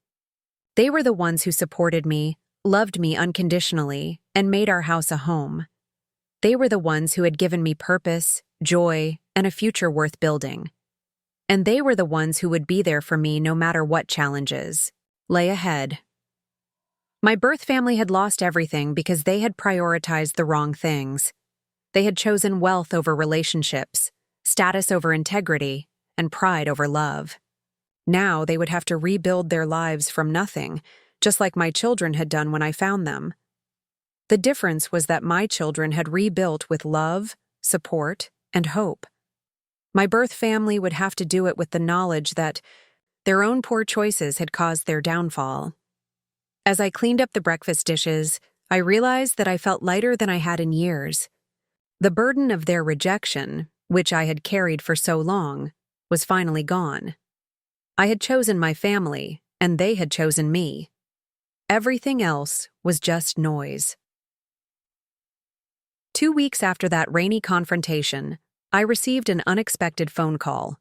They were the ones who supported me, loved me unconditionally, and made our house a home. They were the ones who had given me purpose, joy, and a future worth building. And they were the ones who would be there for me no matter what challenges lay ahead. My birth family had lost everything because they had prioritized the wrong things. They had chosen wealth over relationships, status over integrity, and pride over love. Now they would have to rebuild their lives from nothing, just like my children had done when I found them. The difference was that my children had rebuilt with love, support, and hope. My birth family would have to do it with the knowledge that their own poor choices had caused their downfall. As I cleaned up the breakfast dishes, I realized that I felt lighter than I had in years. The burden of their rejection, which I had carried for so long, was finally gone. I had chosen my family, and they had chosen me. Everything else was just noise. 2 weeks after that rainy confrontation, I received an unexpected phone call.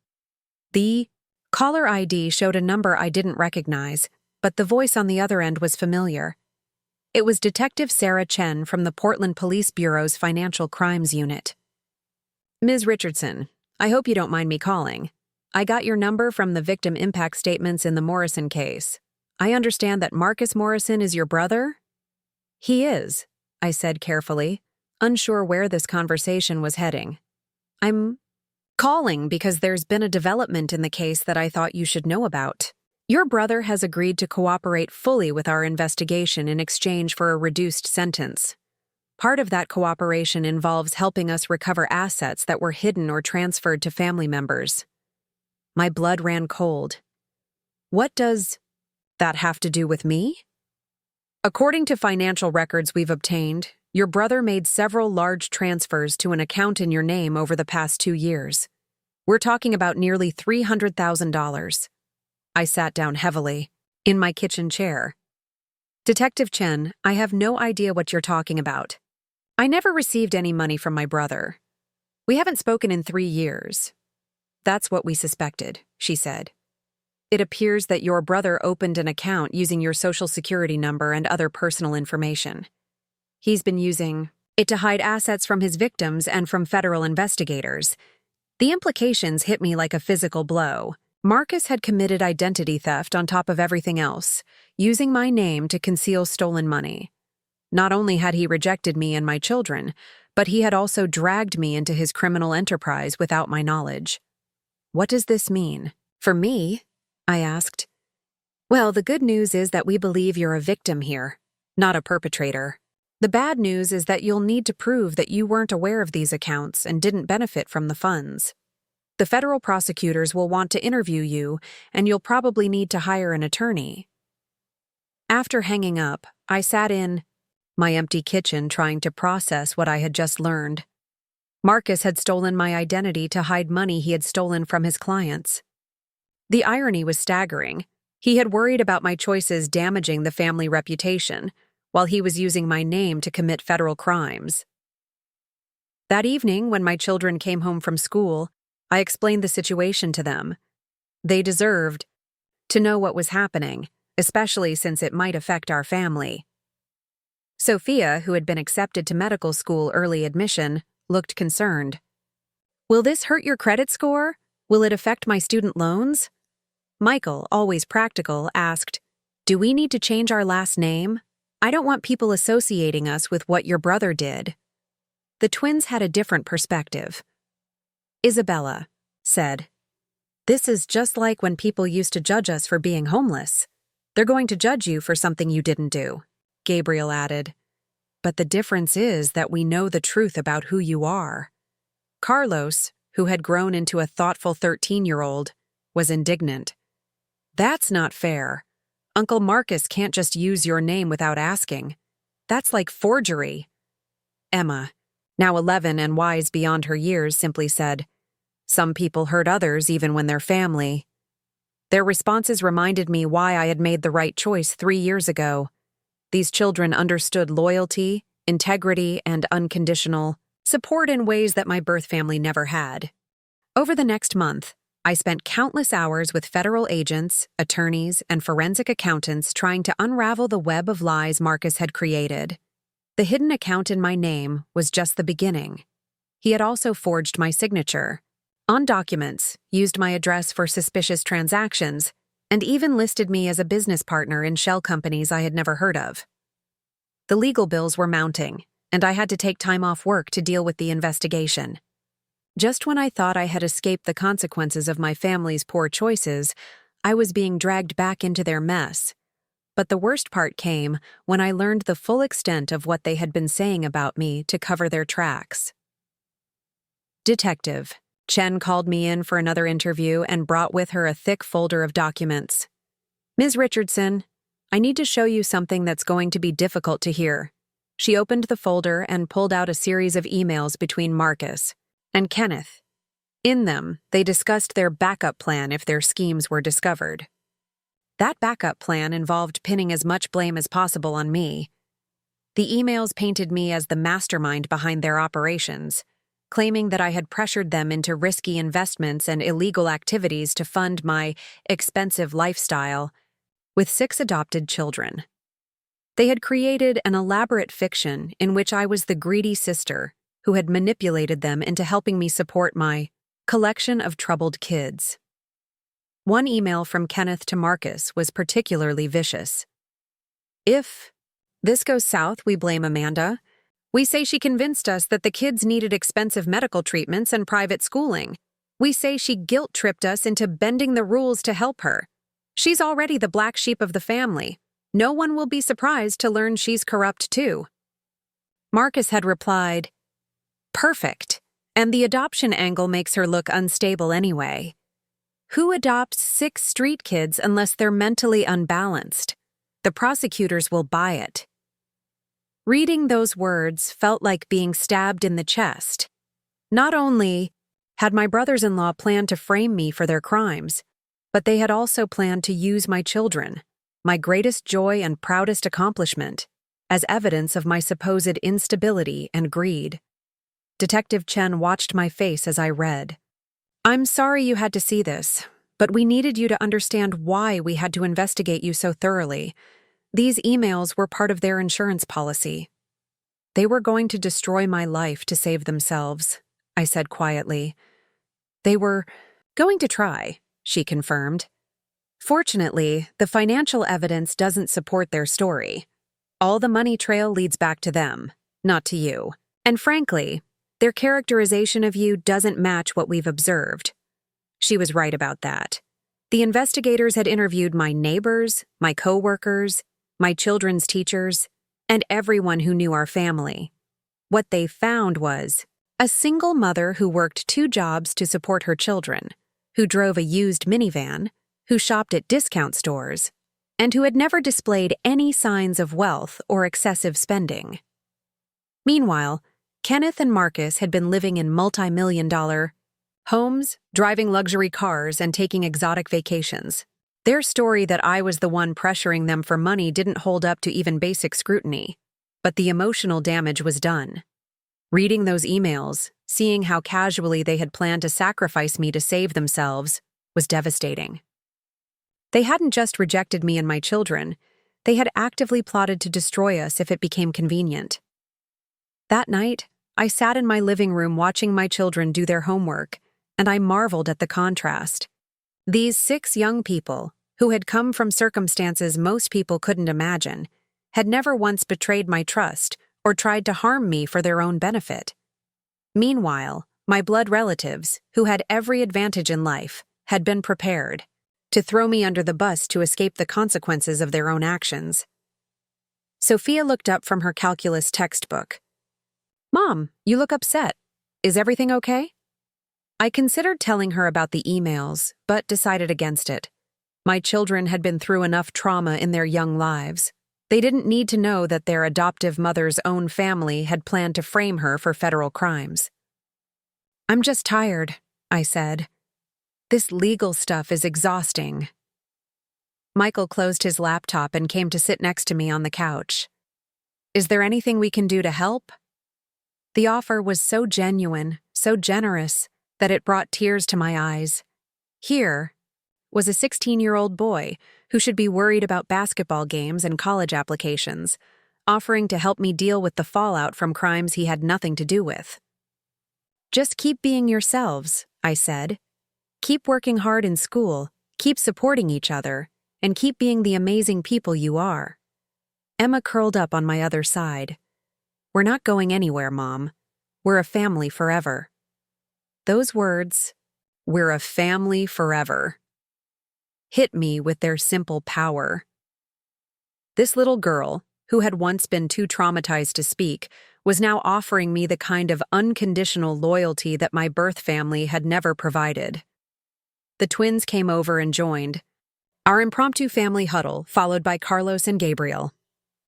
The caller ID showed a number I didn't recognize, but the voice on the other end was familiar. It was Detective Sarah Chen from the Portland Police Bureau's Financial Crimes Unit. Ms. Richardson, I hope you don't mind me calling. I got your number from the victim impact statements in the Morrison case. I understand that Marcus Morrison is your brother? He is, I said carefully, unsure where this conversation was heading. I'm calling because there's been a development in the case that I thought you should know about. Your brother has agreed to cooperate fully with our investigation in exchange for a reduced sentence. Part of that cooperation involves helping us recover assets that were hidden or transferred to family members. My blood ran cold. What does that have to do with me? According to financial records we've obtained, your brother made several large transfers to an account in your name over the past 2 years. We're talking about nearly $300,000. I sat down heavily, in my kitchen chair. Detective Chen, I have no idea what you're talking about. I never received any money from my brother. We haven't spoken in 3 years. That's what we suspected, she said. It appears that your brother opened an account using your social security number and other personal information. He's been using it to hide assets from his victims and from federal investigators. The implications hit me like a physical blow. Marcus had committed identity theft on top of everything else, using my name to conceal stolen money. Not only had he rejected me and my children, but he had also dragged me into his criminal enterprise without my knowledge. What does this mean? For me? I asked. Well, the good news is that we believe you're a victim here, not a perpetrator. The bad news is that you'll need to prove that you weren't aware of these accounts and didn't benefit from the funds. The federal prosecutors will want to interview you, and you'll probably need to hire an attorney. After hanging up, I sat in my empty kitchen trying to process what I had just learned. Marcus had stolen my identity to hide money he had stolen from his clients. The irony was staggering. He had worried about my choices damaging the family reputation, while he was using my name to commit federal crimes. That evening, when my children came home from school, I explained the situation to them. They deserved to know what was happening, especially since it might affect our family. Sophia, who had been accepted to medical school early admission, looked concerned. "Will this hurt your credit score? Will it affect my student loans?" Michael, always practical, asked, "Do we need to change our last name? I don't want people associating us with what your brother did." The twins had a different perspective. Isabella said, "This is just like when people used to judge us for being homeless. They're going to judge you for something you didn't do." Gabriel added, "But the difference is that we know the truth about who you are." Carlos, who had grown into a thoughtful 13-year-old, was indignant. "That's not fair. Uncle Marcus can't just use your name without asking. That's like forgery." Emma, now 11 and wise beyond her years, simply said, "Some people hurt others even when they're family." Their responses reminded me why I had made the right choice 3 years ago. These children understood loyalty, integrity, and unconditional support in ways that my birth family never had. Over the next month, I spent countless hours with federal agents, attorneys, and forensic accountants trying to unravel the web of lies Marcus had created. The hidden account in my name was just the beginning. He had also forged my signature on documents, used my address for suspicious transactions, and even listed me as a business partner in shell companies I had never heard of. The legal bills were mounting, and I had to take time off work to deal with the investigation. Just when I thought I had escaped the consequences of my family's poor choices, I was being dragged back into their mess. But the worst part came when I learned the full extent of what they had been saying about me to cover their tracks. Detective Chen called me in for another interview and brought with her a thick folder of documents. "Ms. Richardson, I need to show you something that's going to be difficult to hear." She opened the folder and pulled out a series of emails between Marcus and Kenneth. In them, they discussed their backup plan if their schemes were discovered. That backup plan involved pinning as much blame as possible on me. The emails painted me as the mastermind behind their operations, claiming that I had pressured them into risky investments and illegal activities to fund my expensive lifestyle with 6 adopted children. They had created an elaborate fiction in which I was the greedy sister who had manipulated them into helping me support my collection of troubled kids. One email from Kenneth to Marcus was particularly vicious. "If this goes south, we blame Amanda. We say she convinced us that the kids needed expensive medical treatments and private schooling. We say she guilt-tripped us into bending the rules to help her. She's already the black sheep of the family. No one will be surprised to learn she's corrupt too." Marcus had replied, "Perfect, and the adoption angle makes her look unstable anyway. Who adopts 6 street kids unless they're mentally unbalanced? The prosecutors will buy it." Reading those words felt like being stabbed in the chest. Not only had my brothers-in-law planned to frame me for their crimes, but they had also planned to use my children, my greatest joy and proudest accomplishment, as evidence of my supposed instability and greed. Detective Chen watched my face as I read. "I'm sorry you had to see this, but we needed you to understand why we had to investigate you so thoroughly. These emails were part of their insurance policy. They were going to destroy my life to save themselves," I said quietly. "They were going to try," she confirmed. "Fortunately, the financial evidence doesn't support their story. All the money trail leads back to them, not to you. And frankly, their characterization of you doesn't match what we've observed." She was right about that. The investigators had interviewed my neighbors, my co-workers, my children's teachers, and everyone who knew our family. What they found was a single mother who worked 2 jobs to support her children, who drove a used minivan, who shopped at discount stores, and who had never displayed any signs of wealth or excessive spending. Meanwhile, Kenneth and Marcus had been living in multi-million-dollar homes, driving luxury cars, and taking exotic vacations. Their story that I was the one pressuring them for money didn't hold up to even basic scrutiny, but the emotional damage was done. Reading those emails, seeing how casually they had planned to sacrifice me to save themselves, was devastating. They hadn't just rejected me and my children, they had actively plotted to destroy us if it became convenient. That night, I sat in my living room watching my children do their homework, and I marveled at the contrast. These 6 young people, who had come from circumstances most people couldn't imagine, had never once betrayed my trust or tried to harm me for their own benefit. Meanwhile, my blood relatives, who had every advantage in life, had been prepared to throw me under the bus to escape the consequences of their own actions. Sophia looked up from her calculus textbook. "Mom, you look upset. Is everything okay?" I considered telling her about the emails, but decided against it. My children had been through enough trauma in their young lives. They didn't need to know that their adoptive mother's own family had planned to frame her for federal crimes. "I'm just tired," I said. "This legal stuff is exhausting." Michael closed his laptop and came to sit next to me on the couch. "Is there anything we can do to help?" The offer was so genuine, so generous, that it brought tears to my eyes. Here was a 16-year-old boy who should be worried about basketball games and college applications, offering to help me deal with the fallout from crimes he had nothing to do with. "Just keep being yourselves," I said. "Keep working hard in school, keep supporting each other, and keep being the amazing people you are." Emma curled up on my other side. "We're not going anywhere, Mom. We're a family forever." Those words, "we're a family forever," hit me with their simple power. This little girl, who had once been too traumatized to speak, was now offering me the kind of unconditional loyalty that my birth family had never provided. The twins came over and joined. Our impromptu family huddle, followed by Carlos and Gabriel.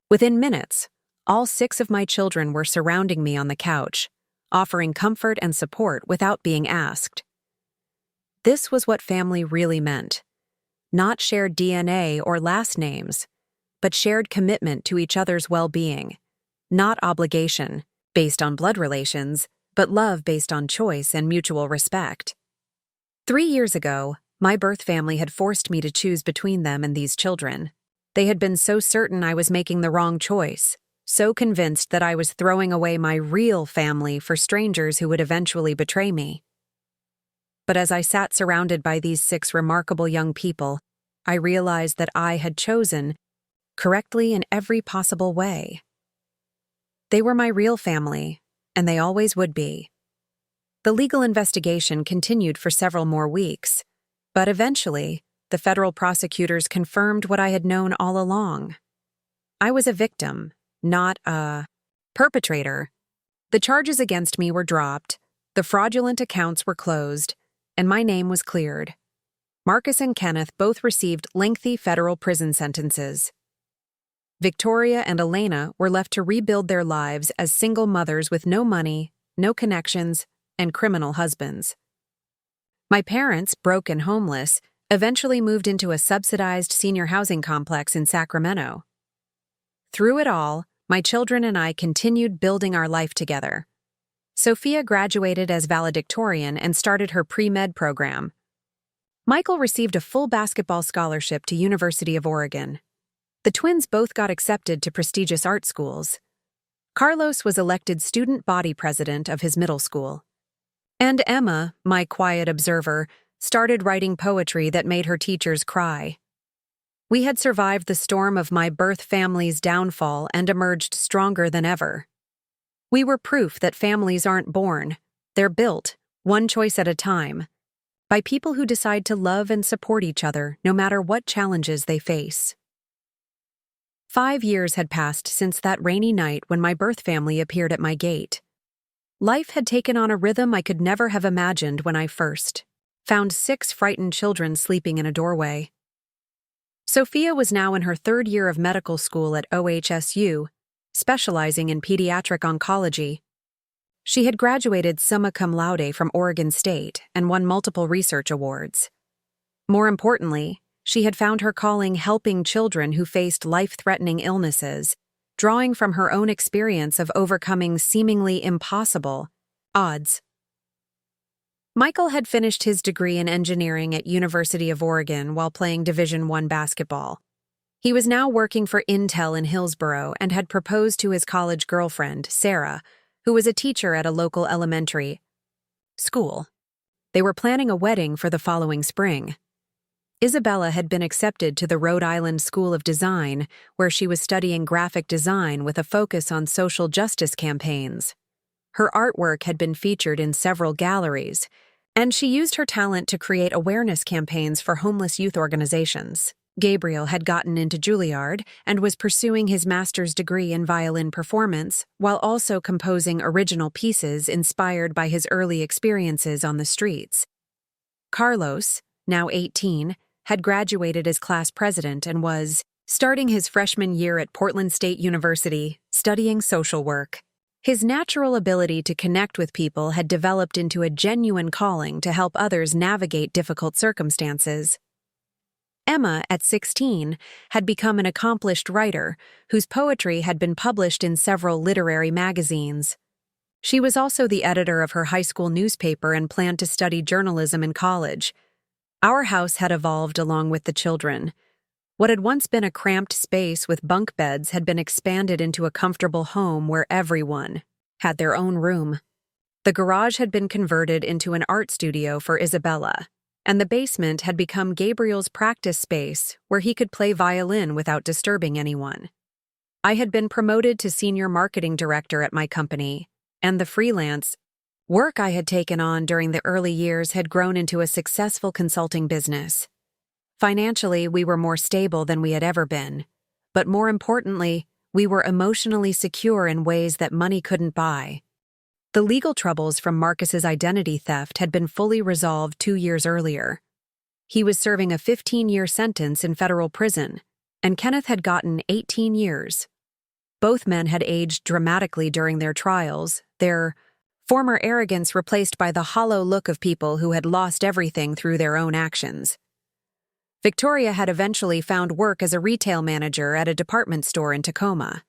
Within minutes, all 6 of my children were surrounding me on the couch, offering comfort and support without being asked. This was what family really meant. Not shared DNA or last names, but shared commitment to each other's well-being. Not obligation, based on blood relations, but love based on choice and mutual respect. 3 years ago, my birth family had forced me to choose between them and these children. They had been so certain I was making the wrong choice, so convinced that I was throwing away my real family for strangers who would eventually betray me. But as I sat surrounded by these 6 remarkable young people, I realized that I had chosen correctly in every possible way. They were my real family, and they always would be. The legal investigation continued for several more weeks, but eventually, the federal prosecutors confirmed what I had known all along. I was a victim, not a perpetrator. The charges against me were dropped, the fraudulent accounts were closed, and my name was cleared. Marcus and Kenneth both received lengthy federal prison sentences. Victoria and Elena were left to rebuild their lives as single mothers with no money, no connections, and criminal husbands. My parents, broke and homeless, eventually moved into a subsidized senior housing complex in Sacramento. Through it all, my children and I continued building our life together. Sophia graduated as valedictorian and started her pre-med program. Michael received a full basketball scholarship to University of Oregon. The twins both got accepted to prestigious art schools. Carlos was elected student body president of his middle school. And Emma, my quiet observer, started writing poetry that made her teachers cry. We had survived the storm of my birth family's downfall and emerged stronger than ever. We were proof that families aren't born, they're built, one choice at a time, by people who decide to love and support each other no matter what challenges they face. 5 years had passed since that rainy night when my birth family appeared at my gate. Life had taken on a rhythm I could never have imagined when I first found 6 frightened children sleeping in a doorway. Sophia was now in her 3rd year of medical school at OHSU, specializing in pediatric oncology. She had graduated summa cum laude from Oregon State and won multiple research awards. More importantly, she had found her calling helping children who faced life-threatening illnesses, drawing from her own experience of overcoming seemingly impossible odds. Michael had finished his degree in engineering at University of Oregon while playing Division I basketball. He was now working for Intel in Hillsboro and had proposed to his college girlfriend, Sarah, who was a teacher at a local elementary school. They were planning a wedding for the following spring. Isabella had been accepted to the Rhode Island School of Design, where she was studying graphic design with a focus on social justice campaigns. Her artwork had been featured in several galleries, and she used her talent to create awareness campaigns for homeless youth organizations. Gabriel had gotten into Juilliard and was pursuing his master's degree in violin performance, while also composing original pieces inspired by his early experiences on the streets. Carlos, now 18, had graduated as class president and was starting his freshman year at Portland State University, studying social work. His natural ability to connect with people had developed into a genuine calling to help others navigate difficult circumstances. Emma, at 16, had become an accomplished writer whose poetry had been published in several literary magazines. She was also the editor of her high school newspaper and planned to study journalism in college. Our house had evolved along with the children. What had once been a cramped space with bunk beds had been expanded into a comfortable home where everyone had their own room. The garage had been converted into an art studio for Isabella, and the basement had become Gabriel's practice space where he could play violin without disturbing anyone. I had been promoted to senior marketing director at my company, and the freelance work I had taken on during the early years had grown into a successful consulting business. Financially, we were more stable than we had ever been, but more importantly, we were emotionally secure in ways that money couldn't buy. The legal troubles from Marcus's identity theft had been fully resolved 2 years earlier. He was serving a 15-year sentence in federal prison, and Kenneth had gotten 18 years. Both men had aged dramatically during their trials, their former arrogance replaced by the hollow look of people who had lost everything through their own actions. Victoria had eventually found work as a retail manager at a department store in Tacoma.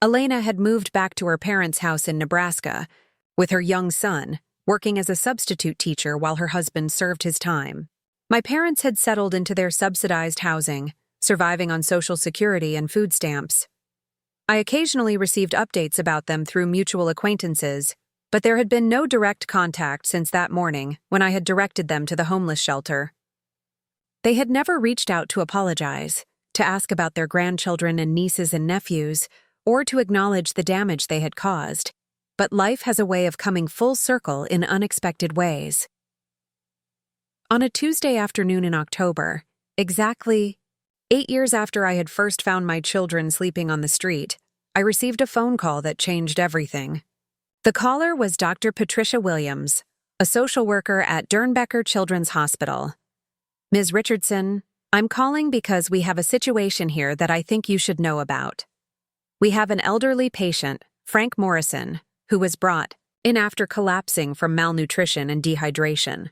Elena had moved back to her parents' house in Nebraska, with her young son, working as a substitute teacher while her husband served his time. My parents had settled into their subsidized housing, surviving on Social Security and food stamps. I occasionally received updates about them through mutual acquaintances, but there had been no direct contact since that morning when I had directed them to the homeless shelter. They had never reached out to apologize, to ask about their grandchildren and nieces and nephews, or to acknowledge the damage they had caused, but life has a way of coming full circle in unexpected ways. On a Tuesday afternoon in October, exactly 8 years after I had first found my children sleeping on the street, I received a phone call that changed everything. The caller was Dr. Patricia Williams, a social worker at Dernbecker Children's Hospital. Ms. Richardson, I'm calling because we have a situation here that I think you should know about. We have an elderly patient, Frank Morrison, who was brought in after collapsing from malnutrition and dehydration.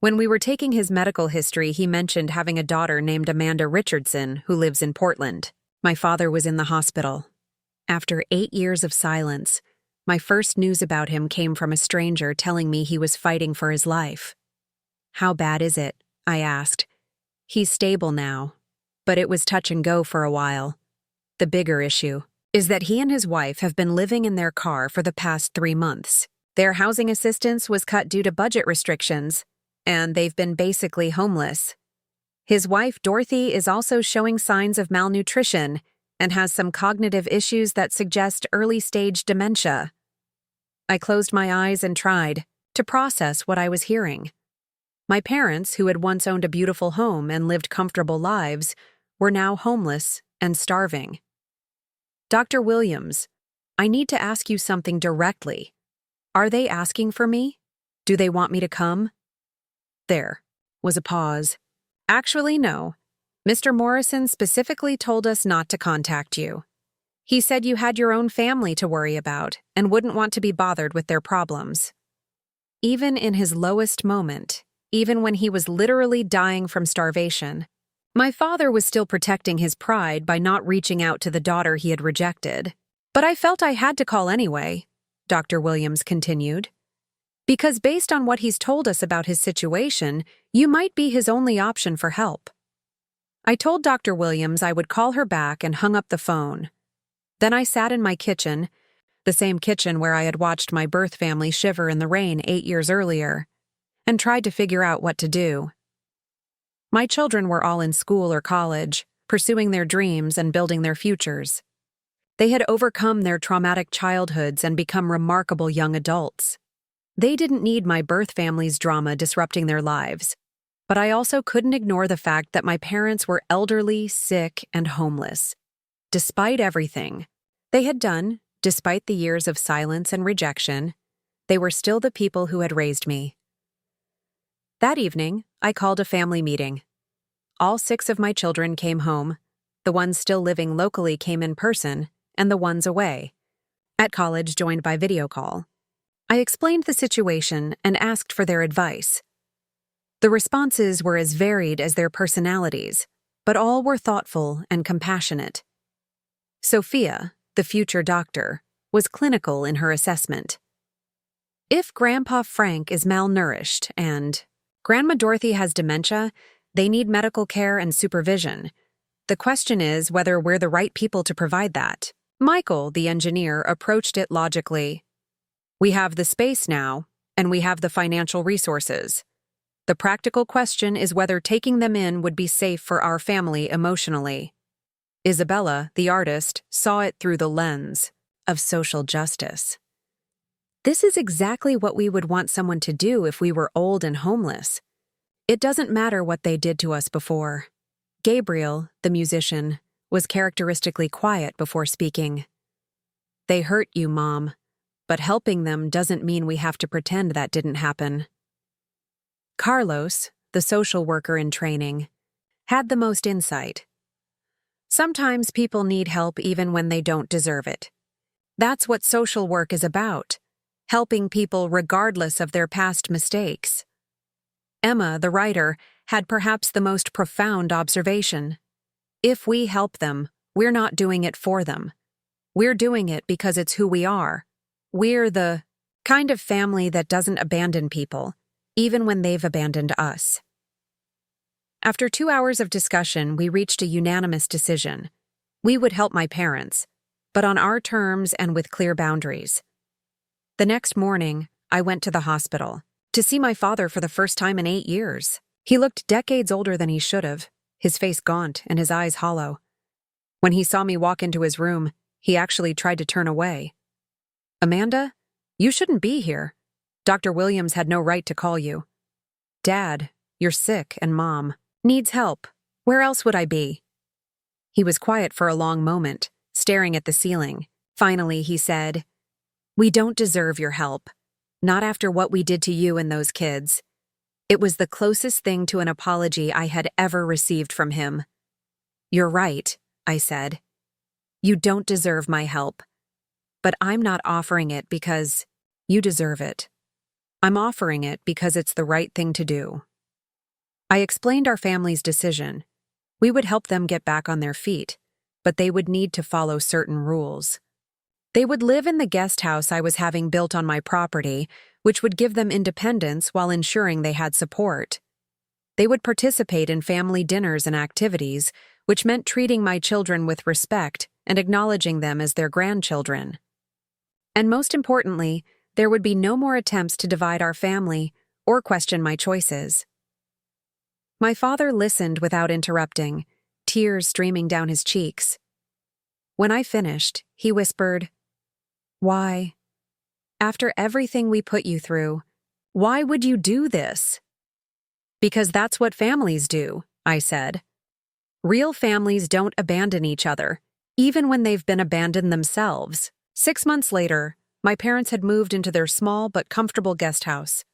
When we were taking his medical history, he mentioned having a daughter named Amanda Richardson who lives in Portland. My father was in the hospital. After 8 years of silence, my first news about him came from a stranger telling me he was fighting for his life. How bad is it? I asked. He's stable now, but it was touch and go for a while. The bigger issue is that he and his wife have been living in their car for the past 3 months. Their housing assistance was cut due to budget restrictions, and they've been basically homeless. His wife, Dorothy, is also showing signs of malnutrition and has some cognitive issues that suggest early-stage dementia. I closed my eyes and tried to process what I was hearing. My parents, who had once owned a beautiful home and lived comfortable lives, were now homeless and starving. Dr. Williams, I need to ask you something directly. Are they asking for me? Do they want me to come? There was a pause. Actually, no. Mr. Morrison specifically told us not to contact you. He said you had your own family to worry about and wouldn't want to be bothered with their problems. Even in his lowest moment, even when he was literally dying from starvation, My father was still protecting his pride by not reaching out to the daughter he had rejected. But I felt I had to call anyway, Dr. Williams continued. Because based on what he's told us about his situation, you might be his only option for help. I told Dr. Williams I would call her back and hung up the phone. Then I sat in my kitchen, the same kitchen where I had watched my birth family shiver in the rain 8 years earlier, and tried to figure out what to do. My children were all in school or college, pursuing their dreams and building their futures. They had overcome their traumatic childhoods and become remarkable young adults. They didn't need my birth family's drama disrupting their lives, but I also couldn't ignore the fact that my parents were elderly, sick, and homeless. Despite everything they had done, despite the years of silence and rejection, they were still the people who had raised me. That evening, I called a family meeting. All 6 of my children came home. The ones still living locally came in person, and the ones away, at college joined by video call. I explained the situation and asked for their advice. The responses were as varied as their personalities, but all were thoughtful and compassionate. Sophia, the future doctor, was clinical in her assessment. If Grandpa Frank is malnourished and Grandma Dorothy has dementia, they need medical care and supervision. The question is whether we're the right people to provide that. Michael, the engineer, approached it logically. We have the space now, and we have the financial resources. The practical question is whether taking them in would be safe for our family emotionally. Isabella, the artist, saw it through the lens of social justice. This is exactly what we would want someone to do if we were old and homeless. It doesn't matter what they did to us before. Gabriel, the musician, was characteristically quiet before speaking. They hurt you, Mom, but helping them doesn't mean we have to pretend that didn't happen. Carlos, the social worker in training, had the most insight. Sometimes people need help even when they don't deserve it. That's what social work is about, helping people regardless of their past mistakes. Emma, the writer, had perhaps the most profound observation. If we help them, we're not doing it for them. We're doing it because it's who we are. We're the kind of family that doesn't abandon people, even when they've abandoned us. After 2 hours of discussion, we reached a unanimous decision. We would help my parents, but on our terms and with clear boundaries. The next morning, I went to the hospital to see my father for the first time in 8 years. He looked decades older than he should have, his face gaunt and his eyes hollow. When he saw me walk into his room, he actually tried to turn away. Amanda, you shouldn't be here. Dr. Williams had no right to call you. Dad, you're sick and Mom needs help. Where else would I be? He was quiet for a long moment, staring at the ceiling. Finally, he said, We don't deserve your help. Not after what we did to you and those kids. It was the closest thing to an apology I had ever received from him. You're right, I said. You don't deserve my help. But I'm not offering it because you deserve it. I'm offering it because it's the right thing to do. I explained our family's decision. We would help them get back on their feet, but they would need to follow certain rules. They would live in the guest house I was having built on my property, which would give them independence while ensuring they had support. They would participate in family dinners and activities, which meant treating my children with respect and acknowledging them as their grandchildren. And most importantly, there would be no more attempts to divide our family or question my choices. My father listened without interrupting, tears streaming down his cheeks. When I finished, he whispered, Why? After everything we put you through, why would you do this? Because that's what families do, I said. Real families don't abandon each other, even when they've been abandoned themselves. 6 months later, my parents had moved into their small but comfortable guest house.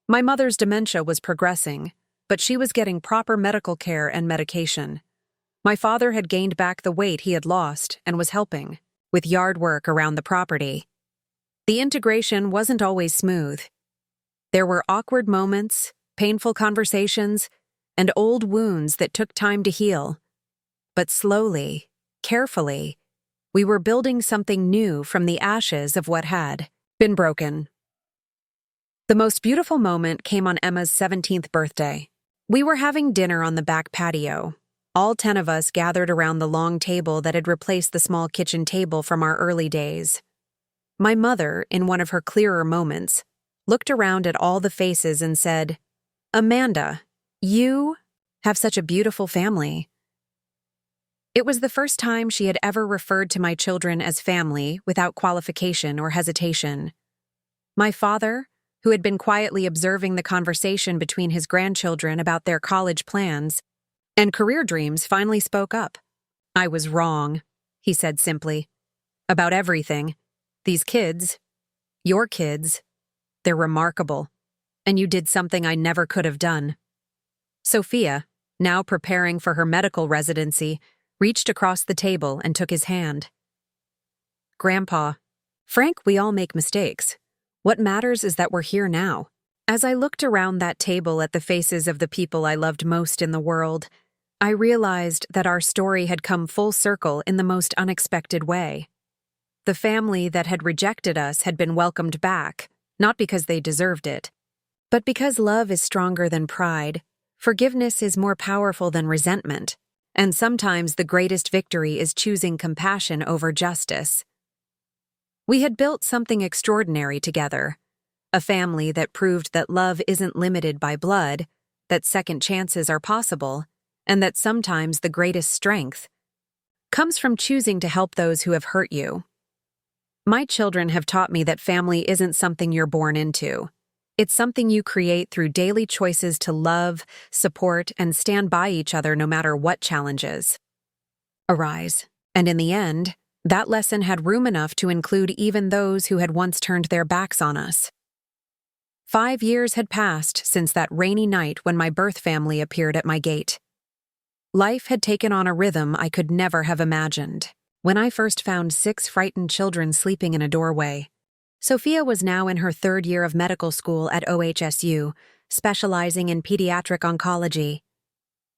My mother's dementia was progressing, but she was getting proper medical care and medication. My father had gained back the weight he had lost and was helping with yard work around the property. The integration wasn't always smooth. There were awkward moments, painful conversations, and old wounds that took time to heal. But slowly, carefully, we were building something new from the ashes of what had been broken. The most beautiful moment came on Emma's 17th birthday. We were having dinner on the back patio, all 10 of us gathered around the long table that had replaced the small kitchen table from our early days. My mother, in one of her clearer moments, looked around at all the faces and said, "Amanda, you have such a beautiful family." It was the first time she had ever referred to my children as family without qualification or hesitation. My father, who had been quietly observing the conversation between his grandchildren about their college plans and career dreams, finally spoke up. "I was wrong," he said simply. "About everything. These kids, your kids, they're remarkable, and you did something I never could have done." Sophia, now preparing for her medical residency, reached across the table and took his hand. "Grandpa, Frank, we all make mistakes. What matters is that we're here now." As I looked around that table at the faces of the people I loved most in the world, I realized that our story had come full circle in the most unexpected way. The family that had rejected us had been welcomed back, not because they deserved it, but because love is stronger than pride, forgiveness is more powerful than resentment, and sometimes the greatest victory is choosing compassion over justice. We had built something extraordinary together, a family that proved that love isn't limited by blood, that second chances are possible, and that sometimes the greatest strength comes from choosing to help those who have hurt you. My children have taught me that family isn't something you're born into. It's something you create through daily choices to love, support, and stand by each other no matter what challenges arise. And in the end, that lesson had room enough to include even those who had once turned their backs on us. 5 years had passed since that rainy night when my birth family appeared at my gate. Life had taken on a rhythm I could never have imagined. When I first found 6 frightened children sleeping in a doorway, Sophia was now in her 3rd year of medical school at OHSU, specializing in pediatric oncology.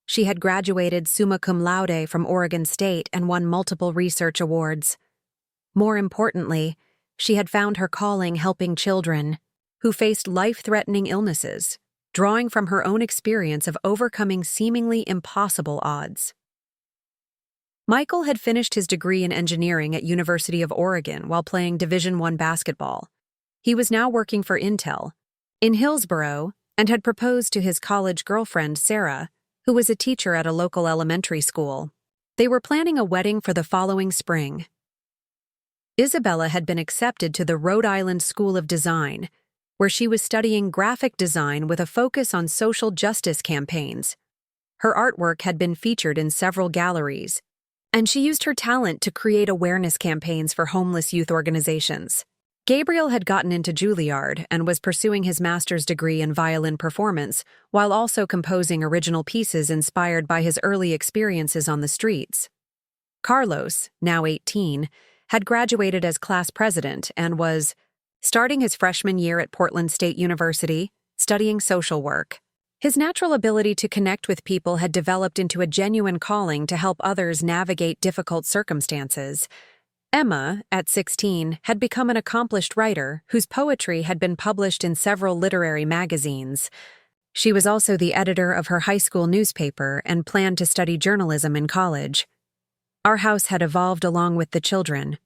She had graduated summa cum laude from Oregon State and won multiple research awards. More importantly, she had found her calling helping children who faced life-threatening illnesses, drawing from her own experience of overcoming seemingly impossible odds. Michael had finished his degree in engineering at University of Oregon while playing Division I basketball. He was now working for Intel in Hillsboro and had proposed to his college girlfriend, Sarah, who was a teacher at a local elementary school. They were planning a wedding for the following spring. Isabella had been accepted to the Rhode Island School of Design, where she was studying graphic design with a focus on social justice campaigns. Her artwork had been featured in several galleries, and she used her talent to create awareness campaigns for homeless youth organizations. Gabriel had gotten into Juilliard and was pursuing his master's degree in violin performance, while also composing original pieces inspired by his early experiences on the streets. Carlos, now 18, had graduated as class president and was starting his freshman year at Portland State University, studying social work. His natural ability to connect with people had developed into a genuine calling to help others navigate difficult circumstances. Emma, at 16, had become an accomplished writer whose poetry had been published in several literary magazines. She was also the editor of her high school newspaper and planned to study journalism in college. Our house had evolved along with the children.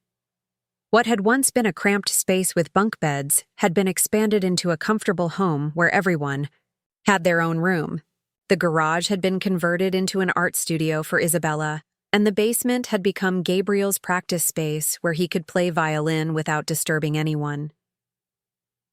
What had once been a cramped space with bunk beds had been expanded into a comfortable home where everyone had their own room. The garage had been converted into an art studio for Isabella, and the basement had become Gabriel's practice space where he could play violin without disturbing anyone.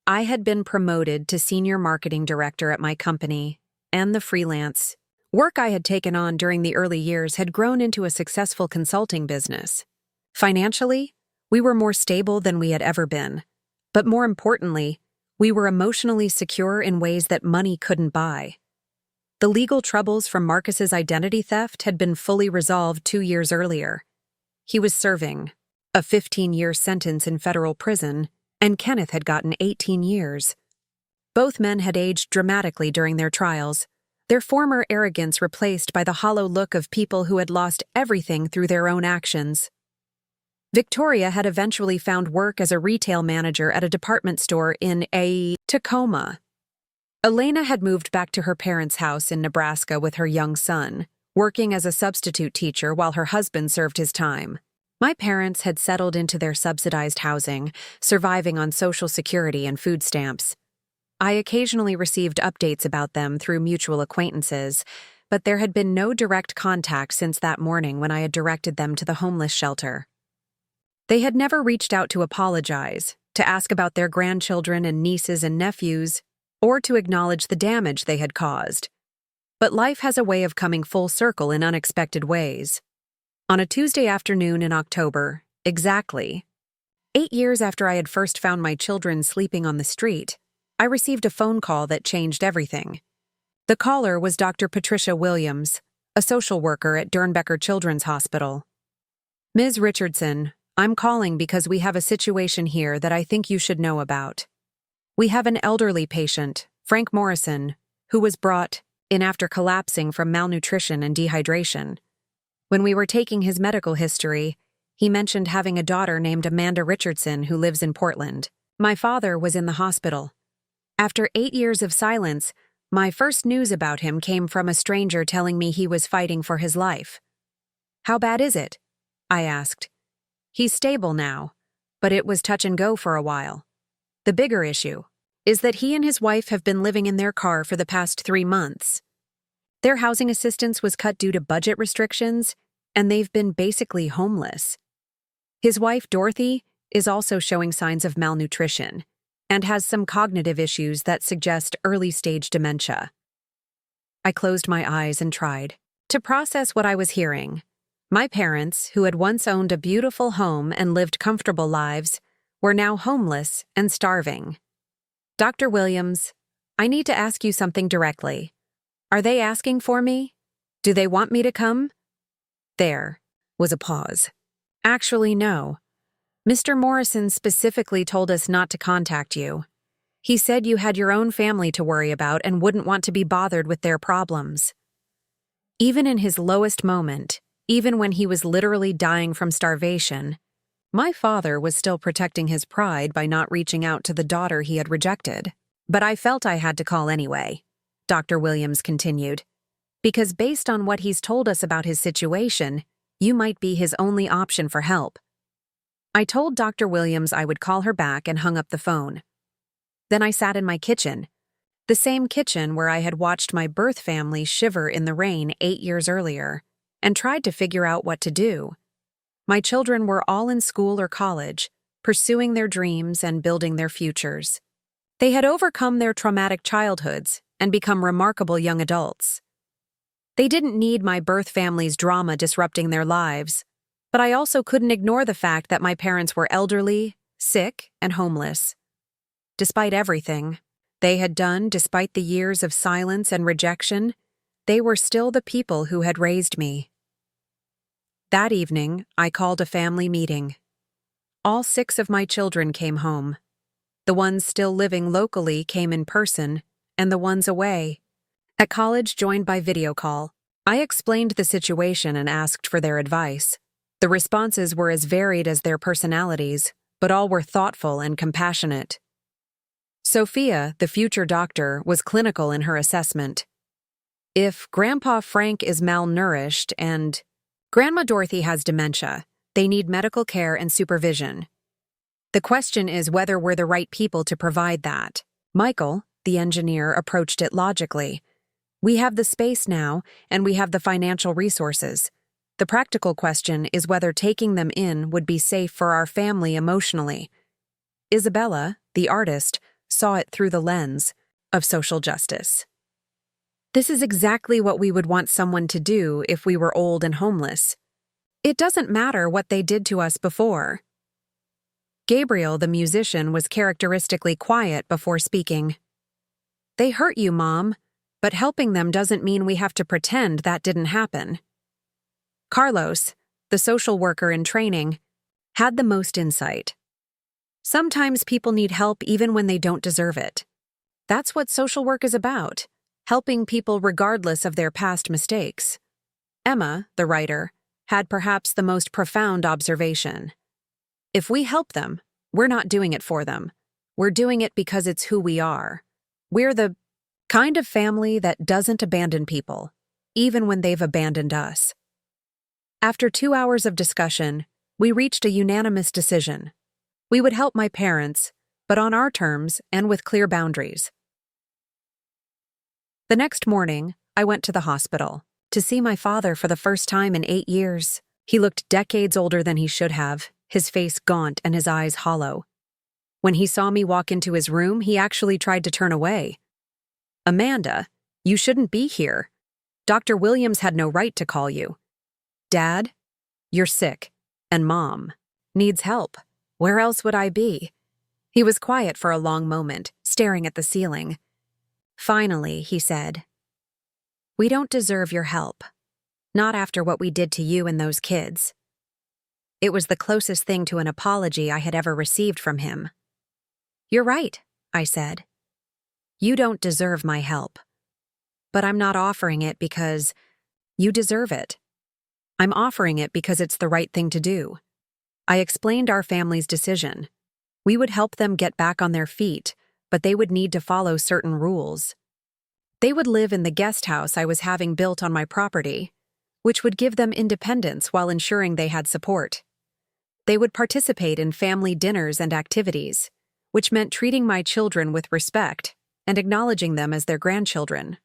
I had been promoted to senior marketing director at my company, and the freelance work I had taken on during the early years had grown into a successful consulting business. Financially, we were more stable than we had ever been, but more importantly, we were emotionally secure in ways that money couldn't buy. The legal troubles from Marcus's identity theft had been fully resolved 2 years earlier. He was serving a 15-year sentence in federal prison, and Kenneth had gotten 18 years. Both men had aged dramatically during their trials, their former arrogance replaced by the hollow look of people who had lost everything through their own actions. Victoria had eventually found work as a retail manager at a department store in Tacoma. Elena had moved back to her parents' house in Nebraska with her young son, working as a substitute teacher while her husband served his time. My parents had settled into their subsidized housing, surviving on Social Security and food stamps. I occasionally received updates about them through mutual acquaintances, but there had been no direct contact since that morning when I had directed them to the homeless shelter. They had never reached out to apologize, to ask about their grandchildren and nieces and nephews, or to acknowledge the damage they had caused. But life has a way of coming full circle in unexpected ways. On a Tuesday afternoon in October, exactly 8 years after I had first found my children sleeping on the street, I received a phone call that changed everything. The caller was Dr. Patricia Williams, a social worker at Dernbecker Children's Hospital. "Ms. Richardson, I'm calling because we have a situation here that I think you should know about. We have an elderly patient, Frank Morrison, who was brought in after collapsing from malnutrition and dehydration. When we were taking his medical history, he mentioned having a daughter named Amanda Richardson who lives in Portland. My father was in the hospital. After 8 years of silence, my first news about him came from a stranger telling me he was fighting for his life. How bad is it? I asked. He's stable now, but it was touch and go for a while. The bigger issue is that he and his wife have been living in their car for the past 3 months. Their housing assistance was cut due to budget restrictions, and they've been basically homeless. His wife, Dorothy, is also showing signs of malnutrition and has some cognitive issues that suggest early-stage dementia. I closed my eyes and tried to process what I was hearing. My parents, who had once owned a beautiful home and lived comfortable lives, were now homeless and starving. Dr. Williams, I need to ask you something directly. Are they asking for me? Do they want me to come? There was a pause. Actually, no. Mr. Morrison specifically told us not to contact you. He said you had your own family to worry about and wouldn't want to be bothered with their problems. Even in his lowest moment, even when he was literally dying from starvation, my father was still protecting his pride by not reaching out to the daughter he had rejected. But I felt I had to call anyway, Dr. Williams continued, because based on what he's told us about his situation, you might be his only option for help. I told Dr. Williams I would call her back and hung up the phone. Then I sat in my kitchen, the same kitchen where I had watched my birth family shiver in the rain 8 years earlier, and tried to figure out what to do. My children were all in school or college, pursuing their dreams and building their futures. They had overcome their traumatic childhoods and become remarkable young adults. They didn't need my birth family's drama disrupting their lives, but I also couldn't ignore the fact that my parents were elderly, sick, and homeless. Despite everything they had done, despite the years of silence and rejection, they were still the people who had raised me. That evening, I called a family meeting. All 6 of my children came home. The ones still living locally came in person, and the ones away, at college, joined by video call. I explained the situation and asked for their advice. The responses were as varied as their personalities, but all were thoughtful and compassionate. Sophia, the future doctor, was clinical in her assessment. If Grandpa Frank is malnourished and Grandma Dorothy has dementia, they need medical care and supervision. The question is whether we're the right people to provide that. Michael, the engineer, approached it logically. We have the space now, and we have the financial resources. The practical question is whether taking them in would be safe for our family emotionally. Isabella, the artist, saw it through the lens of social justice. This is exactly what we would want someone to do if we were old and homeless. It doesn't matter what they did to us before. Gabriel, the musician, was characteristically quiet before speaking. They hurt you, Mom, but helping them doesn't mean we have to pretend that didn't happen. Carlos, the social worker in training, had the most insight. Sometimes people need help even when they don't deserve it. That's what social work is about. helping people regardless of their past mistakes. Emma, the writer, had perhaps the most profound observation. If we help them, we're not doing it for them. We're doing it because it's who we are. We're the kind of family that doesn't abandon people, even when they've abandoned us. After 2 hours of discussion, we reached a unanimous decision. We would help my parents, but on our terms and with clear boundaries. The next morning, I went to the hospital to see my father for the first time in 8 years. He looked decades older than he should have, his face gaunt and his eyes hollow. When he saw me walk into his room, he actually tried to turn away. "Amanda, you shouldn't be here. Dr. Williams had no right to call you. Dad, you're sick, and Mom needs help. Where else would I be?" He was quiet for a long moment, staring at the ceiling. Finally, he said, "We don't deserve your help. Not after what we did to you and those kids." It was the closest thing to an apology I had ever received from him. "You're right," I said. "You don't deserve my help. But I'm not offering it because you deserve it. I'm offering it because it's the right thing to do." I explained our family's decision. We would help them get back on their feet, but they would need to follow certain rules. They would live in the guest house I was having built on my property, which would give them independence while ensuring they had support. They would participate in family dinners and activities, which meant treating my children with respect and acknowledging them as their grandchildren.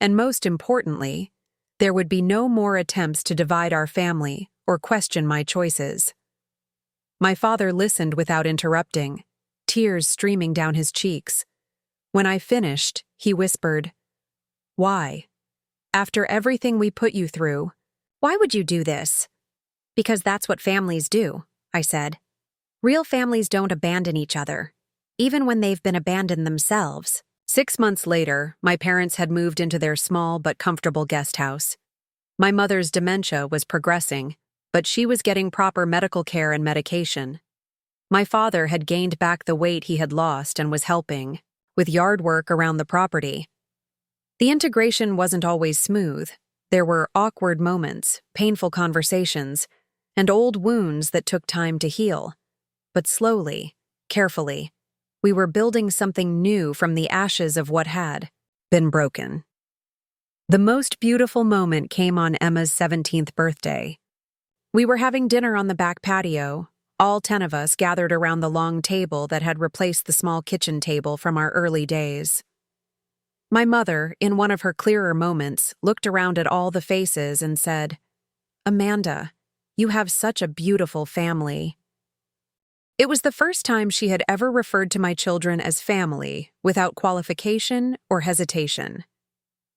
And most importantly, there would be no more attempts to divide our family or question my choices. My father listened without interrupting, tears streaming down his cheeks. When I finished, he whispered, "Why? After everything we put you through, why would you do this?" "Because that's what families do," I said. "Real families don't abandon each other, even when they've been abandoned themselves." 6 months later, my parents had moved into their small but comfortable guest house. My mother's dementia was progressing, but she was getting proper medical care and medication. My father had gained back the weight he had lost and was helping with yard work around the property. The integration wasn't always smooth. There were awkward moments, painful conversations, and old wounds that took time to heal. But slowly, carefully, we were building something new from the ashes of what had been broken. The most beautiful moment came on Emma's 17th birthday. We were having dinner on the back patio, all 10 of us gathered around the long table that had replaced the small kitchen table from our early days. My mother, in one of her clearer moments, looked around at all the faces and said, "Amanda, you have such a beautiful family." It was the first time she had ever referred to my children as family without qualification or hesitation.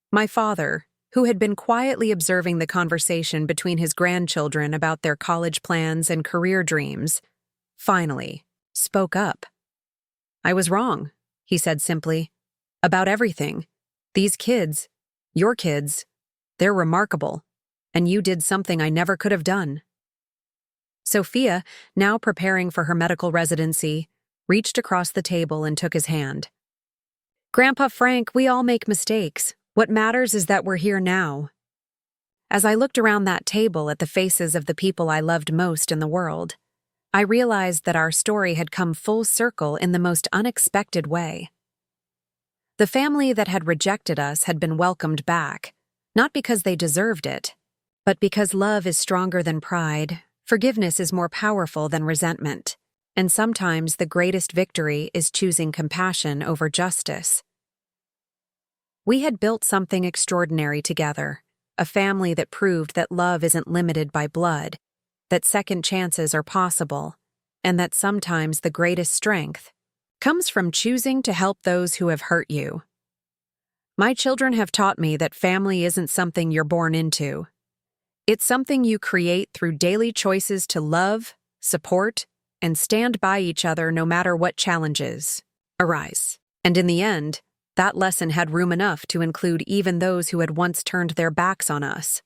My father, who had been quietly observing the conversation between his grandchildren about their college plans and career dreams, finally spoke up. "I was wrong," he said simply, "about everything. These kids, your kids, they're remarkable, and you did something I never could have done." Sophia, now preparing for her medical residency, reached across the table and took his hand. "Grandpa Frank, we all make mistakes. What matters is that we're here now." As I looked around that table at the faces of the people I loved most in the world, I realized that our story had come full circle in the most unexpected way. The family that had rejected us had been welcomed back, not because they deserved it, but because love is stronger than pride, forgiveness is more powerful than resentment, and sometimes the greatest victory is choosing compassion over justice. We had built something extraordinary together, a family that proved that love isn't limited by blood, that second chances are possible, and that sometimes the greatest strength comes from choosing to help those who have hurt you. My children have taught me that family isn't something you're born into. It's something you create through daily choices to love, support, and stand by each other no matter what challenges arise. And in the end, that lesson had room enough to include even those who had once turned their backs on us.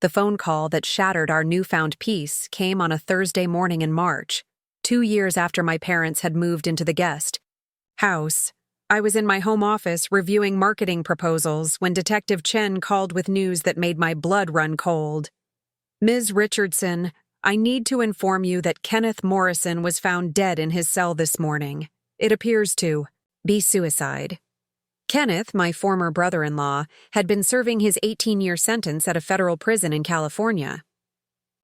The phone call that shattered our newfound peace came on a Thursday morning in March, 2 years after my parents had moved into the guest house I was in my home office reviewing marketing proposals when Detective Chen called with news that made my blood run cold. Ms. Richardson, I need to inform you that Kenneth Morrison was found dead in his cell this morning. It appears to be suicide. Kenneth, my former brother-in-law, had been serving his 18-year sentence at a federal prison in California.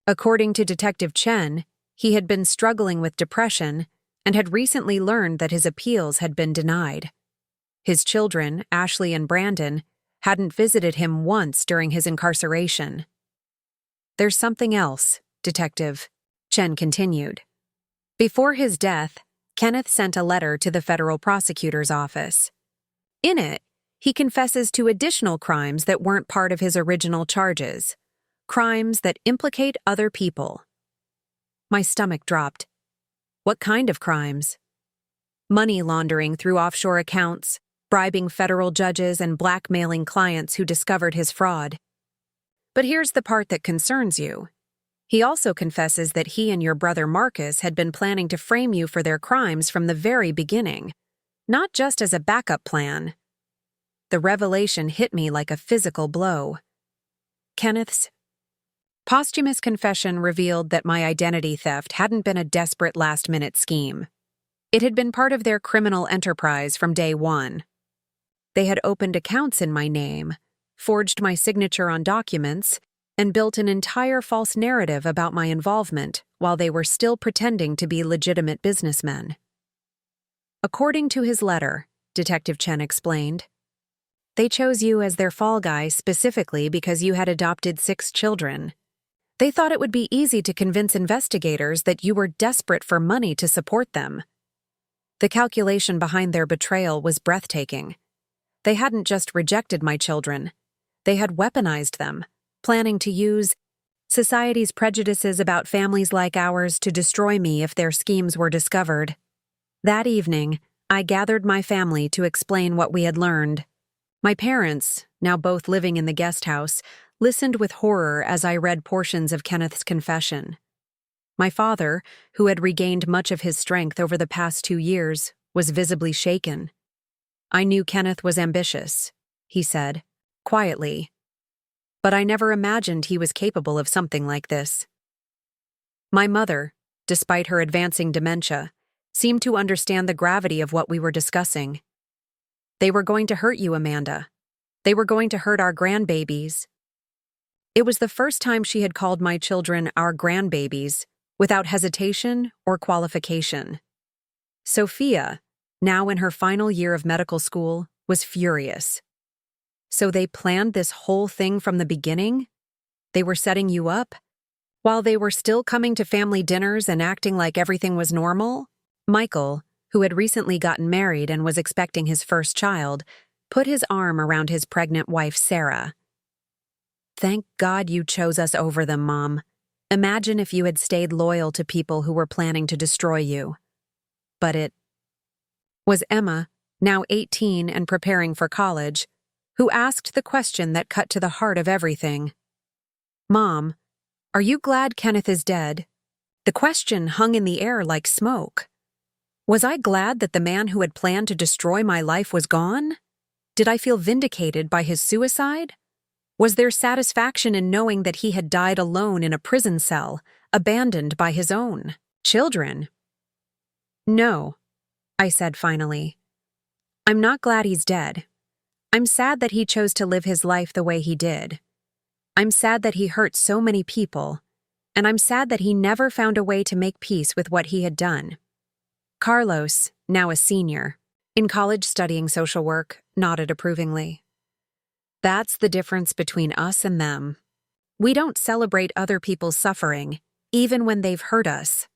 According to Detective Chen, he had been struggling with depression and had recently learned that his appeals had been denied. His children, Ashley and Brandon, hadn't visited him once during his incarceration. There's something else, Detective, Chen continued. Before his death, Kenneth sent a letter to the federal prosecutor's office. In it, he confesses to additional crimes that weren't part of his original charges, crimes that implicate other people. My stomach dropped. What kind of crimes? Money laundering through offshore accounts, bribing federal judges, and blackmailing clients who discovered his fraud. But here's the part that concerns you. He also confesses that he and your brother Marcus had been planning to frame you for their crimes from the very beginning, not just as a backup plan. The revelation hit me like a physical blow. Kenneth's posthumous confession revealed that my identity theft hadn't been a desperate last-minute scheme. It had been part of their criminal enterprise from day one. They had opened accounts in my name, forged my signature on documents, and built an entire false narrative about my involvement while they were still pretending to be legitimate businessmen. According to his letter, Detective Chen explained, they chose you as their fall guy specifically because you had adopted 6 children. They thought it would be easy to convince investigators that you were desperate for money to support them. The calculation behind their betrayal was breathtaking. They hadn't just rejected my children. They had weaponized them, planning to use society's prejudices about families like ours to destroy me if their schemes were discovered. That evening, I gathered my family to explain what we had learned. My parents, now both living in the guest house, listened with horror as I read portions of Kenneth's confession. My father, who had regained much of his strength over the past 2 years, was visibly shaken. I knew Kenneth was ambitious, he said, quietly, but I never imagined he was capable of something like this. My mother, despite her advancing dementia, seemed to understand the gravity of what we were discussing. They were going to hurt you, Amanda. They were going to hurt our grandbabies. It was the first time she had called my children our grandbabies, without hesitation or qualification. Sophia, now in her final year of medical school, was furious. So they planned this whole thing from the beginning? They were setting you up? While they were still coming to family dinners and acting like everything was normal? Michael, who had recently gotten married and was expecting his first child, put his arm around his pregnant wife, Sarah. Thank God you chose us over them, Mom. Imagine if you had stayed loyal to people who were planning to destroy you. But it was Emma, now 18 and preparing for college, who asked the question that cut to the heart of everything. Mom, are you glad Kenneth is dead? The question hung in the air like smoke. Was I glad that the man who had planned to destroy my life was gone? Did I feel vindicated by his suicide? Was there satisfaction in knowing that he had died alone in a prison cell, abandoned by his own children? No, I said finally. I'm not glad he's dead. I'm sad that he chose to live his life the way he did. I'm sad that he hurt so many people, and I'm sad that he never found a way to make peace with what he had done. Carlos, now a senior, in college studying social work, nodded approvingly. That's the difference between us and them. We don't celebrate other people's suffering, even when they've hurt us.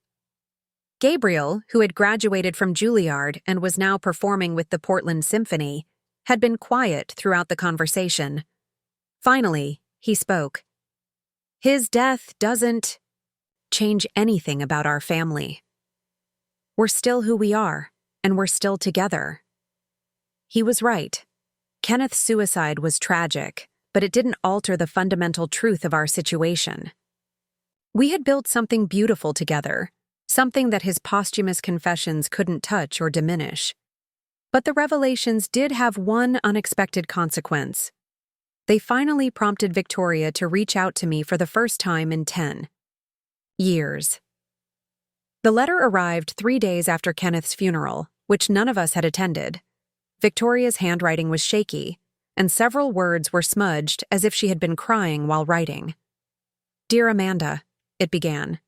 Gabriel, who had graduated from Juilliard and was now performing with the Portland Symphony, had been quiet throughout the conversation. Finally, he spoke. His death doesn't change anything about our family. We're still who we are, and we're still together. He was right. Kenneth's suicide was tragic, but it didn't alter the fundamental truth of our situation. We had built something beautiful together, something that his posthumous confessions couldn't touch or diminish. But the revelations did have one unexpected consequence. They finally prompted Victoria to reach out to me for the first time in 10 years. The letter arrived 3 days after Kenneth's funeral, which none of us had attended. Victoria's handwriting was shaky, and several words were smudged as if she had been crying while writing. "Dear Amanda," it began.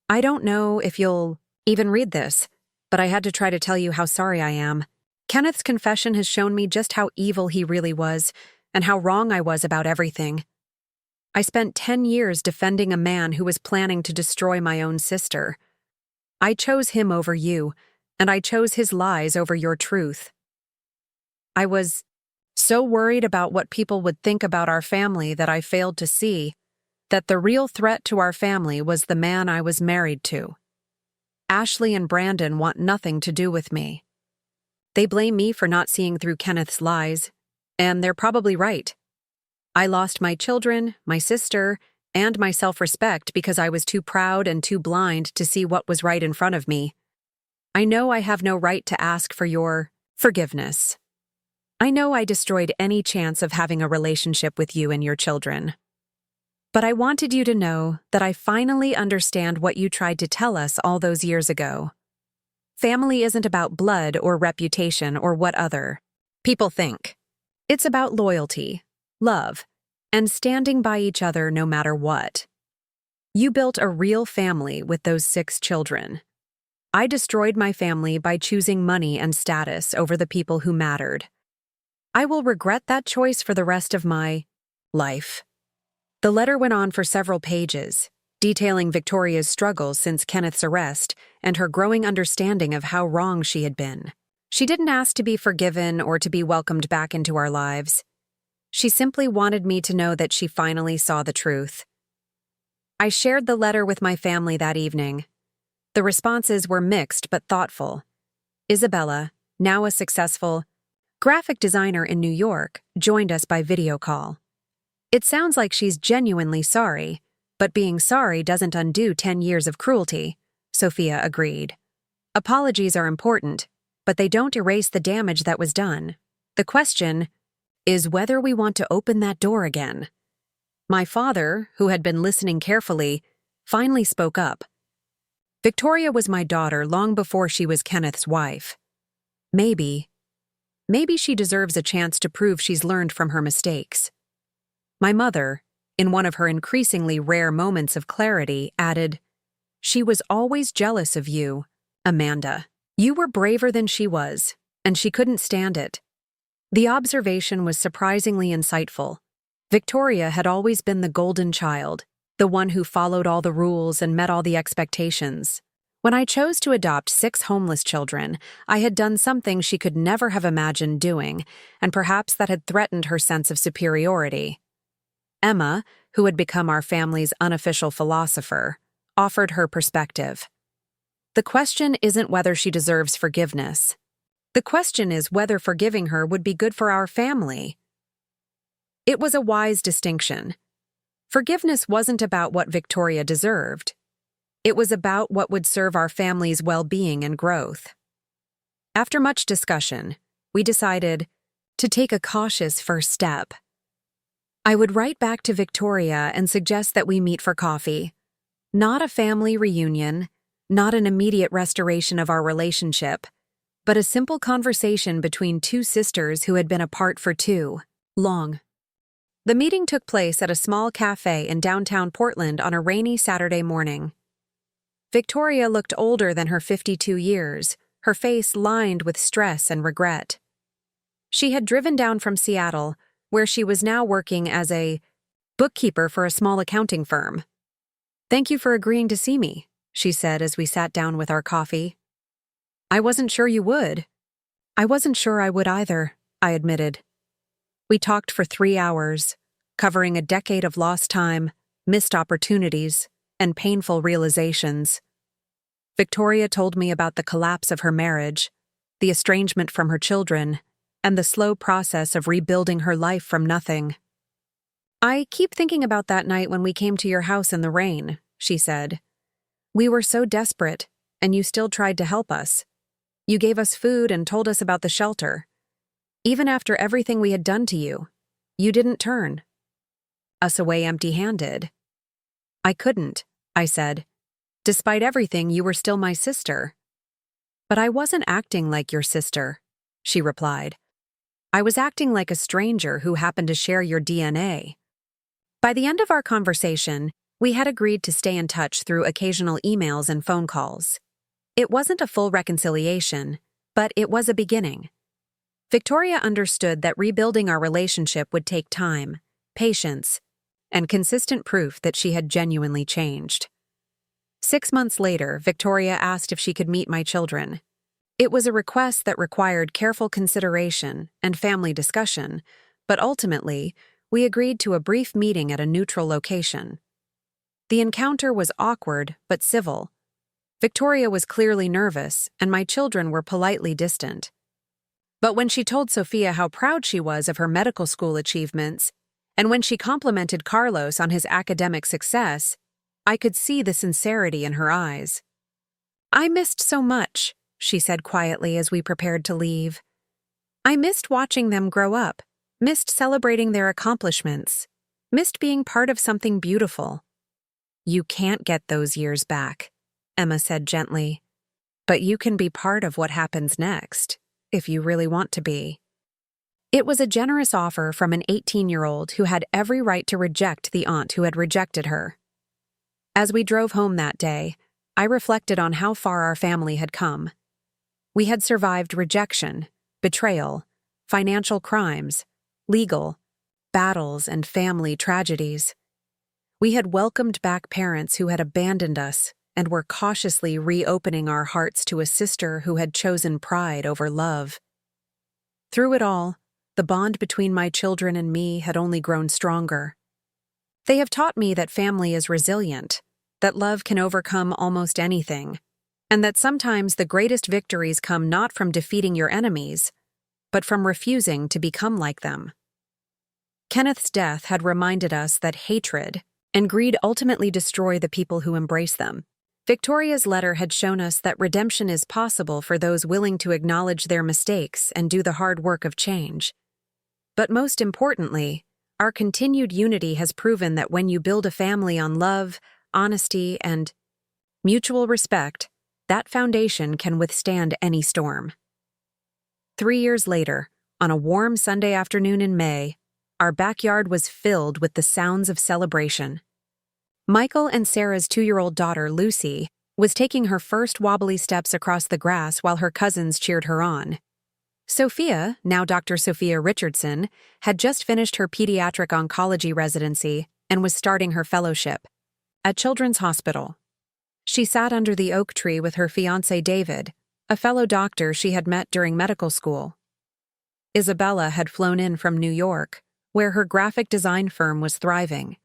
"I don't know if you'll even read this, but I had to try to tell you how sorry I am. Kenneth's confession has shown me just how evil he really was, and how wrong I was about everything. I spent 10 years defending a man who was planning to destroy my own sister. I chose him over you, and I chose his lies over your truth. I was so worried about what people would think about our family that I failed to see that the real threat to our family was the man I was married to. Ashley and Brandon want nothing to do with me. They blame me for not seeing through Kenneth's lies, and they're probably right. I lost my children, my sister, and my self-respect because I was too proud and too blind to see what was right in front of me. I know I have no right to ask for your forgiveness. I know I destroyed any chance of having a relationship with you and your children. But I wanted you to know that I finally understand what you tried to tell us all those years ago. Family isn't about blood or reputation or what other people think. It's about loyalty, love, and standing by each other no matter what. You built a real family with those 6 children. I destroyed my family by choosing money and status over the people who mattered. I will regret that choice for the rest of my life." The letter went on for several pages, detailing Victoria's struggles since Kenneth's arrest and her growing understanding of how wrong she had been. She didn't ask to be forgiven or to be welcomed back into our lives. She simply wanted me to know that she finally saw the truth. I shared the letter with my family that evening. The responses were mixed but thoughtful. Isabella, now a successful graphic designer in New York, joined us by video call. "It sounds like she's genuinely sorry, but being sorry doesn't undo 10 years of cruelty," Sophia agreed. "Apologies are important, but they don't erase the damage that was done. The question is whether we want to open that door again." My father, who had been listening carefully, finally spoke up. "Victoria was my daughter long before she was Kenneth's wife. Maybe she deserves a chance to prove she's learned from her mistakes." My mother, in one of her increasingly rare moments of clarity, added, "She was always jealous of you, Amanda. You were braver than she was, and she couldn't stand it." The observation was surprisingly insightful. Victoria had always been the golden child, the one who followed all the rules and met all the expectations. When I chose to adopt 6 homeless children, I had done something she could never have imagined doing, and perhaps that had threatened her sense of superiority. Emma, who had become our family's unofficial philosopher, offered her perspective. "The question isn't whether she deserves forgiveness. The question is whether forgiving her would be good for our family." It was a wise distinction. Forgiveness wasn't about what Victoria deserved. It was about what would serve our family's well-being and growth. After much discussion, we decided to take a cautious first step. I would write back to Victoria and suggest that we meet for coffee. Not a family reunion, not an immediate restoration of our relationship, but a simple conversation between 2 sisters who had been apart for too long. The meeting took place at a small cafe in downtown Portland on a rainy Saturday morning. Victoria looked older than her 52 years, her face lined with stress and regret. She had driven down from Seattle, where she was now working as a bookkeeper for a small accounting firm. "Thank you for agreeing to see me," she said as we sat down with our coffee. "I wasn't sure you would." "I wasn't sure I would either," I admitted. We talked for 3 hours, covering a decade of lost time, missed opportunities, and painful realizations. Victoria told me about the collapse of her marriage, the estrangement from her children, and the slow process of rebuilding her life from nothing. "I keep thinking about that night when we came to your house in the rain," she said. "We were so desperate, and you still tried to help us. You gave us food and told us about the shelter. Even after everything we had done to you, you didn't turn us away empty-handed." "I couldn't," I said. "Despite everything, you were still my sister." "But I wasn't acting like your sister," she replied. "I was acting like a stranger who happened to share your DNA." By the end of our conversation, we had agreed to stay in touch through occasional emails and phone calls. It wasn't a full reconciliation, but it was a beginning. Victoria understood that rebuilding our relationship would take time, patience, and consistent proof that she had genuinely changed. 6 months later, Victoria asked if she could meet my children. It was a request that required careful consideration and family discussion, but ultimately, we agreed to a brief meeting at a neutral location. The encounter was awkward but civil. Victoria was clearly nervous, and my children were politely distant. But when she told Sophia how proud she was of her medical school achievements, and when she complimented Carlos on his academic success, I could see the sincerity in her eyes. "I missed so much," she said quietly as we prepared to leave. "I missed watching them grow up, missed celebrating their accomplishments, missed being part of something beautiful." "You can't get those years back," Emma said gently. "But you can be part of what happens next, if you really want to be." It was a generous offer from an 18-year-old who had every right to reject the aunt who had rejected her. As we drove home that day, I reflected on how far our family had come. We had survived rejection, betrayal, financial crimes, legal battles, and family tragedies. We had welcomed back parents who had abandoned us and were cautiously reopening our hearts to a sister who had chosen pride over love. Through it all, the bond between my children and me had only grown stronger. They have taught me that family is resilient, that love can overcome almost anything, and that sometimes the greatest victories come not from defeating your enemies, but from refusing to become like them. Kenneth's death had reminded us that hatred and greed ultimately destroy the people who embrace them. Victoria's letter had shown us that redemption is possible for those willing to acknowledge their mistakes and do the hard work of change. But most importantly, our continued unity has proven that when you build a family on love, honesty, and mutual respect, that foundation can withstand any storm. 3 years later, on a warm Sunday afternoon in May, our backyard was filled with the sounds of celebration. Michael and Sarah's 2-year-old daughter, Lucy, was taking her first wobbly steps across the grass while her cousins cheered her on. Sophia, now Dr. Sophia Richardson, had just finished her pediatric oncology residency and was starting her fellowship at Children's Hospital. She sat under the oak tree with her fiancé David, a fellow doctor she had met during medical school. Isabella had flown in from New York, where her graphic design firm was thriving.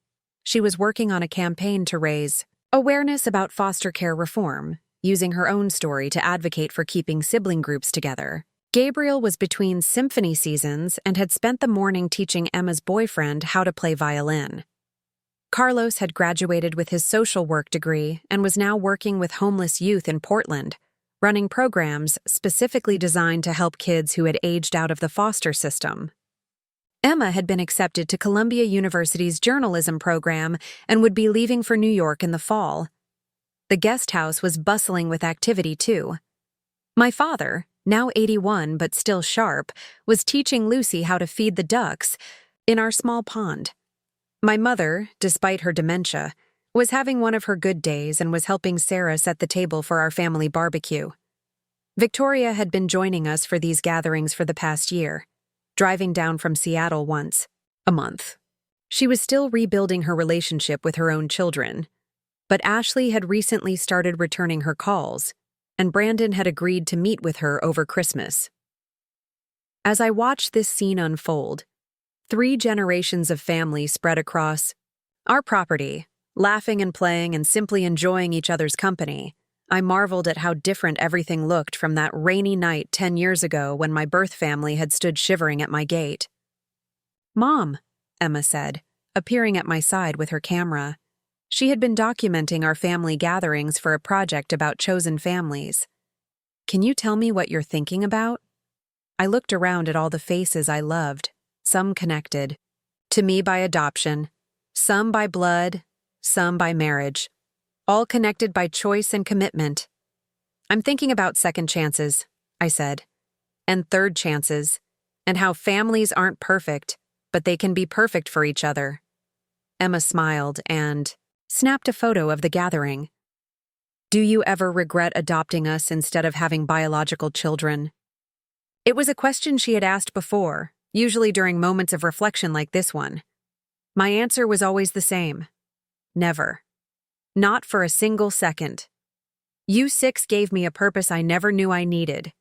She was working on a campaign to raise awareness about foster care reform, using her own story to advocate for keeping sibling groups together. Gabriel was between symphony seasons and had spent the morning teaching Emma's boyfriend how to play violin. Carlos had graduated with his social work degree and was now working with homeless youth in Portland, running programs specifically designed to help kids who had aged out of the foster system. Emma had been accepted to Columbia University's journalism program and would be leaving for New York in the fall. The guest house was bustling with activity, too. My father, now 81 but still sharp, was teaching Lucy how to feed the ducks in our small pond. My mother, despite her dementia, was having one of her good days and was helping Sarah set the table for our family barbecue. Victoria had been joining us for these gatherings for the past year, driving down from Seattle once a month. She was still rebuilding her relationship with her own children, but Ashley had recently started returning her calls, and Brandon had agreed to meet with her over Christmas. As I watched this scene unfold, 3 generations of family spread across our property, laughing and playing and simply enjoying each other's company, I marveled at how different everything looked from that rainy night 10 years ago when my birth family had stood shivering at my gate. "Mom," Emma said, appearing at my side with her camera. She had been documenting our family gatherings for a project about chosen families. Can you tell me what you're thinking about? I looked around at all the faces I loved, some connected to me by adoption, some by blood, some by marriage, all connected by choice and commitment. I'm thinking about second chances, I said, and third chances, and how families aren't perfect, but they can be perfect for each other. Emma smiled and snapped a photo of the gathering. Do you ever regret adopting us instead of having biological children? It was a question she had asked before, usually during moments of reflection like this one. My answer was always the same. Never. Not for a single second. You six gave me a purpose I never knew I needed.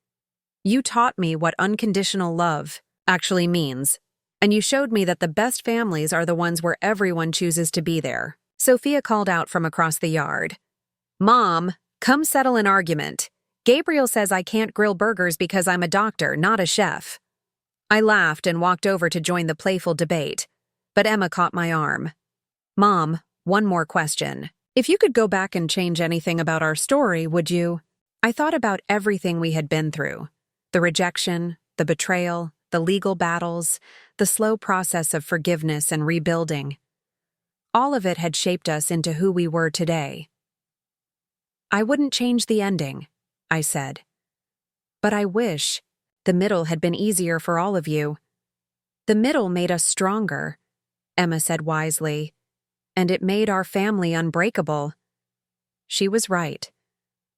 You taught me what unconditional love actually means, and you showed me that the best families are the ones where everyone chooses to be there. Sophia called out from across the yard. Mom, come settle an argument. Gabriel says I can't grill burgers because I'm a doctor, not a chef. I laughed and walked over to join the playful debate, but Emma caught my arm. Mom, one more question. If you could go back and change anything about our story, would you? I thought about everything we had been through. The rejection, the betrayal, the legal battles, the slow process of forgiveness and rebuilding. All of it had shaped us into who we were today. I wouldn't change the ending, I said. But I wish the middle had been easier for all of you. The middle made us stronger, Emma said wisely, and it made our family unbreakable. She was right.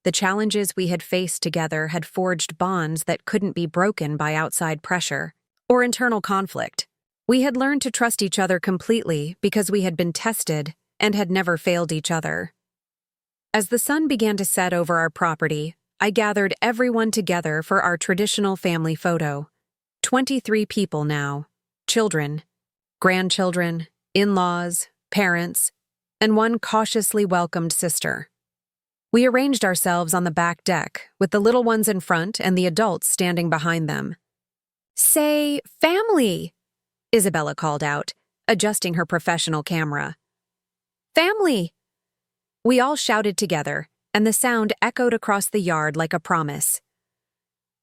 The challenges we had faced together had forged bonds that couldn't be broken by outside pressure or internal conflict. We had learned to trust each other completely because we had been tested and had never failed each other. As the sun began to set over our property, I gathered everyone together for our traditional family photo. 23 people now. Children, grandchildren, in-laws, parents, and one cautiously welcomed sister. We arranged ourselves on the back deck, with the little ones in front and the adults standing behind them. Say, family, Isabella called out, adjusting her professional camera. Family! We all shouted together, and the sound echoed across the yard like a promise.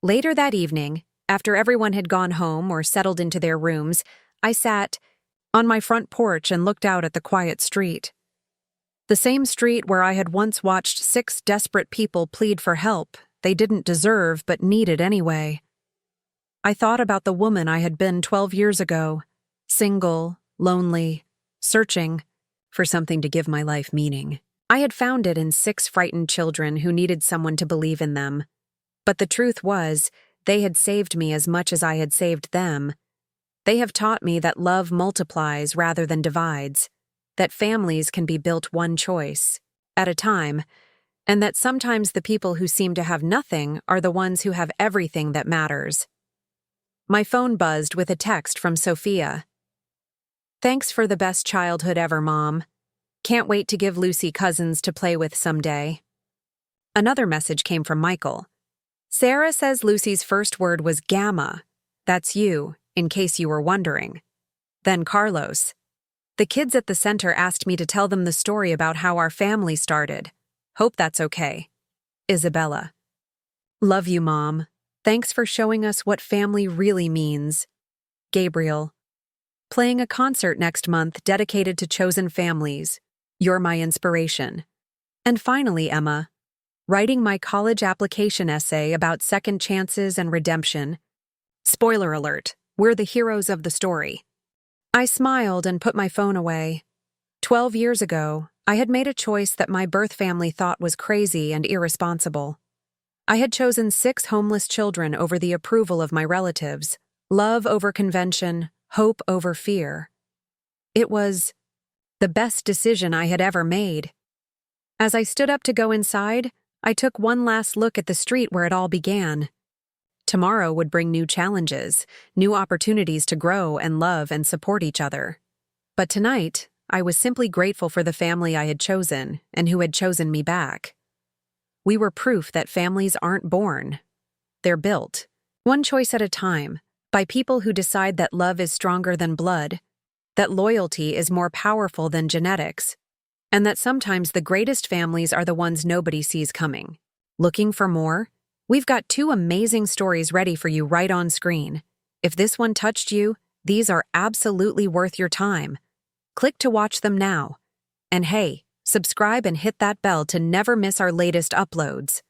Later that evening, after everyone had gone home or settled into their rooms, I sat on my front porch and looked out at the quiet street. The same street where I had once watched 6 desperate people plead for help they didn't deserve but needed anyway. I thought about the woman I had been 12 years ago, single, lonely, searching for something to give my life meaning. I had found it in 6 frightened children who needed someone to believe in them. But the truth was, they had saved me as much as I had saved them. They have taught me that love multiplies rather than divides, that families can be built one choice at a time, and that sometimes the people who seem to have nothing are the ones who have everything that matters. My phone buzzed with a text from Sophia. Thanks for the best childhood ever, Mom. Can't wait to give Lucy cousins to play with someday. Another message came from Michael. Sarah says Lucy's first word was gamma. That's you, in case you were wondering. Then Carlos. The kids at the center asked me to tell them the story about how our family started. Hope that's okay. Isabella. Love you, Mom. Thanks for showing us what family really means. Gabriel. Playing a concert next month dedicated to chosen families. You're my inspiration. And finally, Emma. Writing my college application essay about second chances and redemption. Spoiler alert, we're the heroes of the story. I smiled and put my phone away. 12 years ago, I had made a choice that my birth family thought was crazy and irresponsible. I had chosen 6 homeless children over the approval of my relatives, love over convention, hope over fear. It was the best decision I had ever made. As I stood up to go inside, I took one last look at the street where it all began. Tomorrow would bring new challenges, new opportunities to grow and love and support each other. But tonight, I was simply grateful for the family I had chosen and who had chosen me back. We were proof that families aren't born. They're built, one choice at a time, by people who decide that love is stronger than blood, that loyalty is more powerful than genetics, and that sometimes the greatest families are the ones nobody sees coming. Looking for more? We've got two amazing stories ready for you right on screen. If this one touched you, these are absolutely worth your time. Click to watch them now. And hey, subscribe and hit that bell to never miss our latest uploads.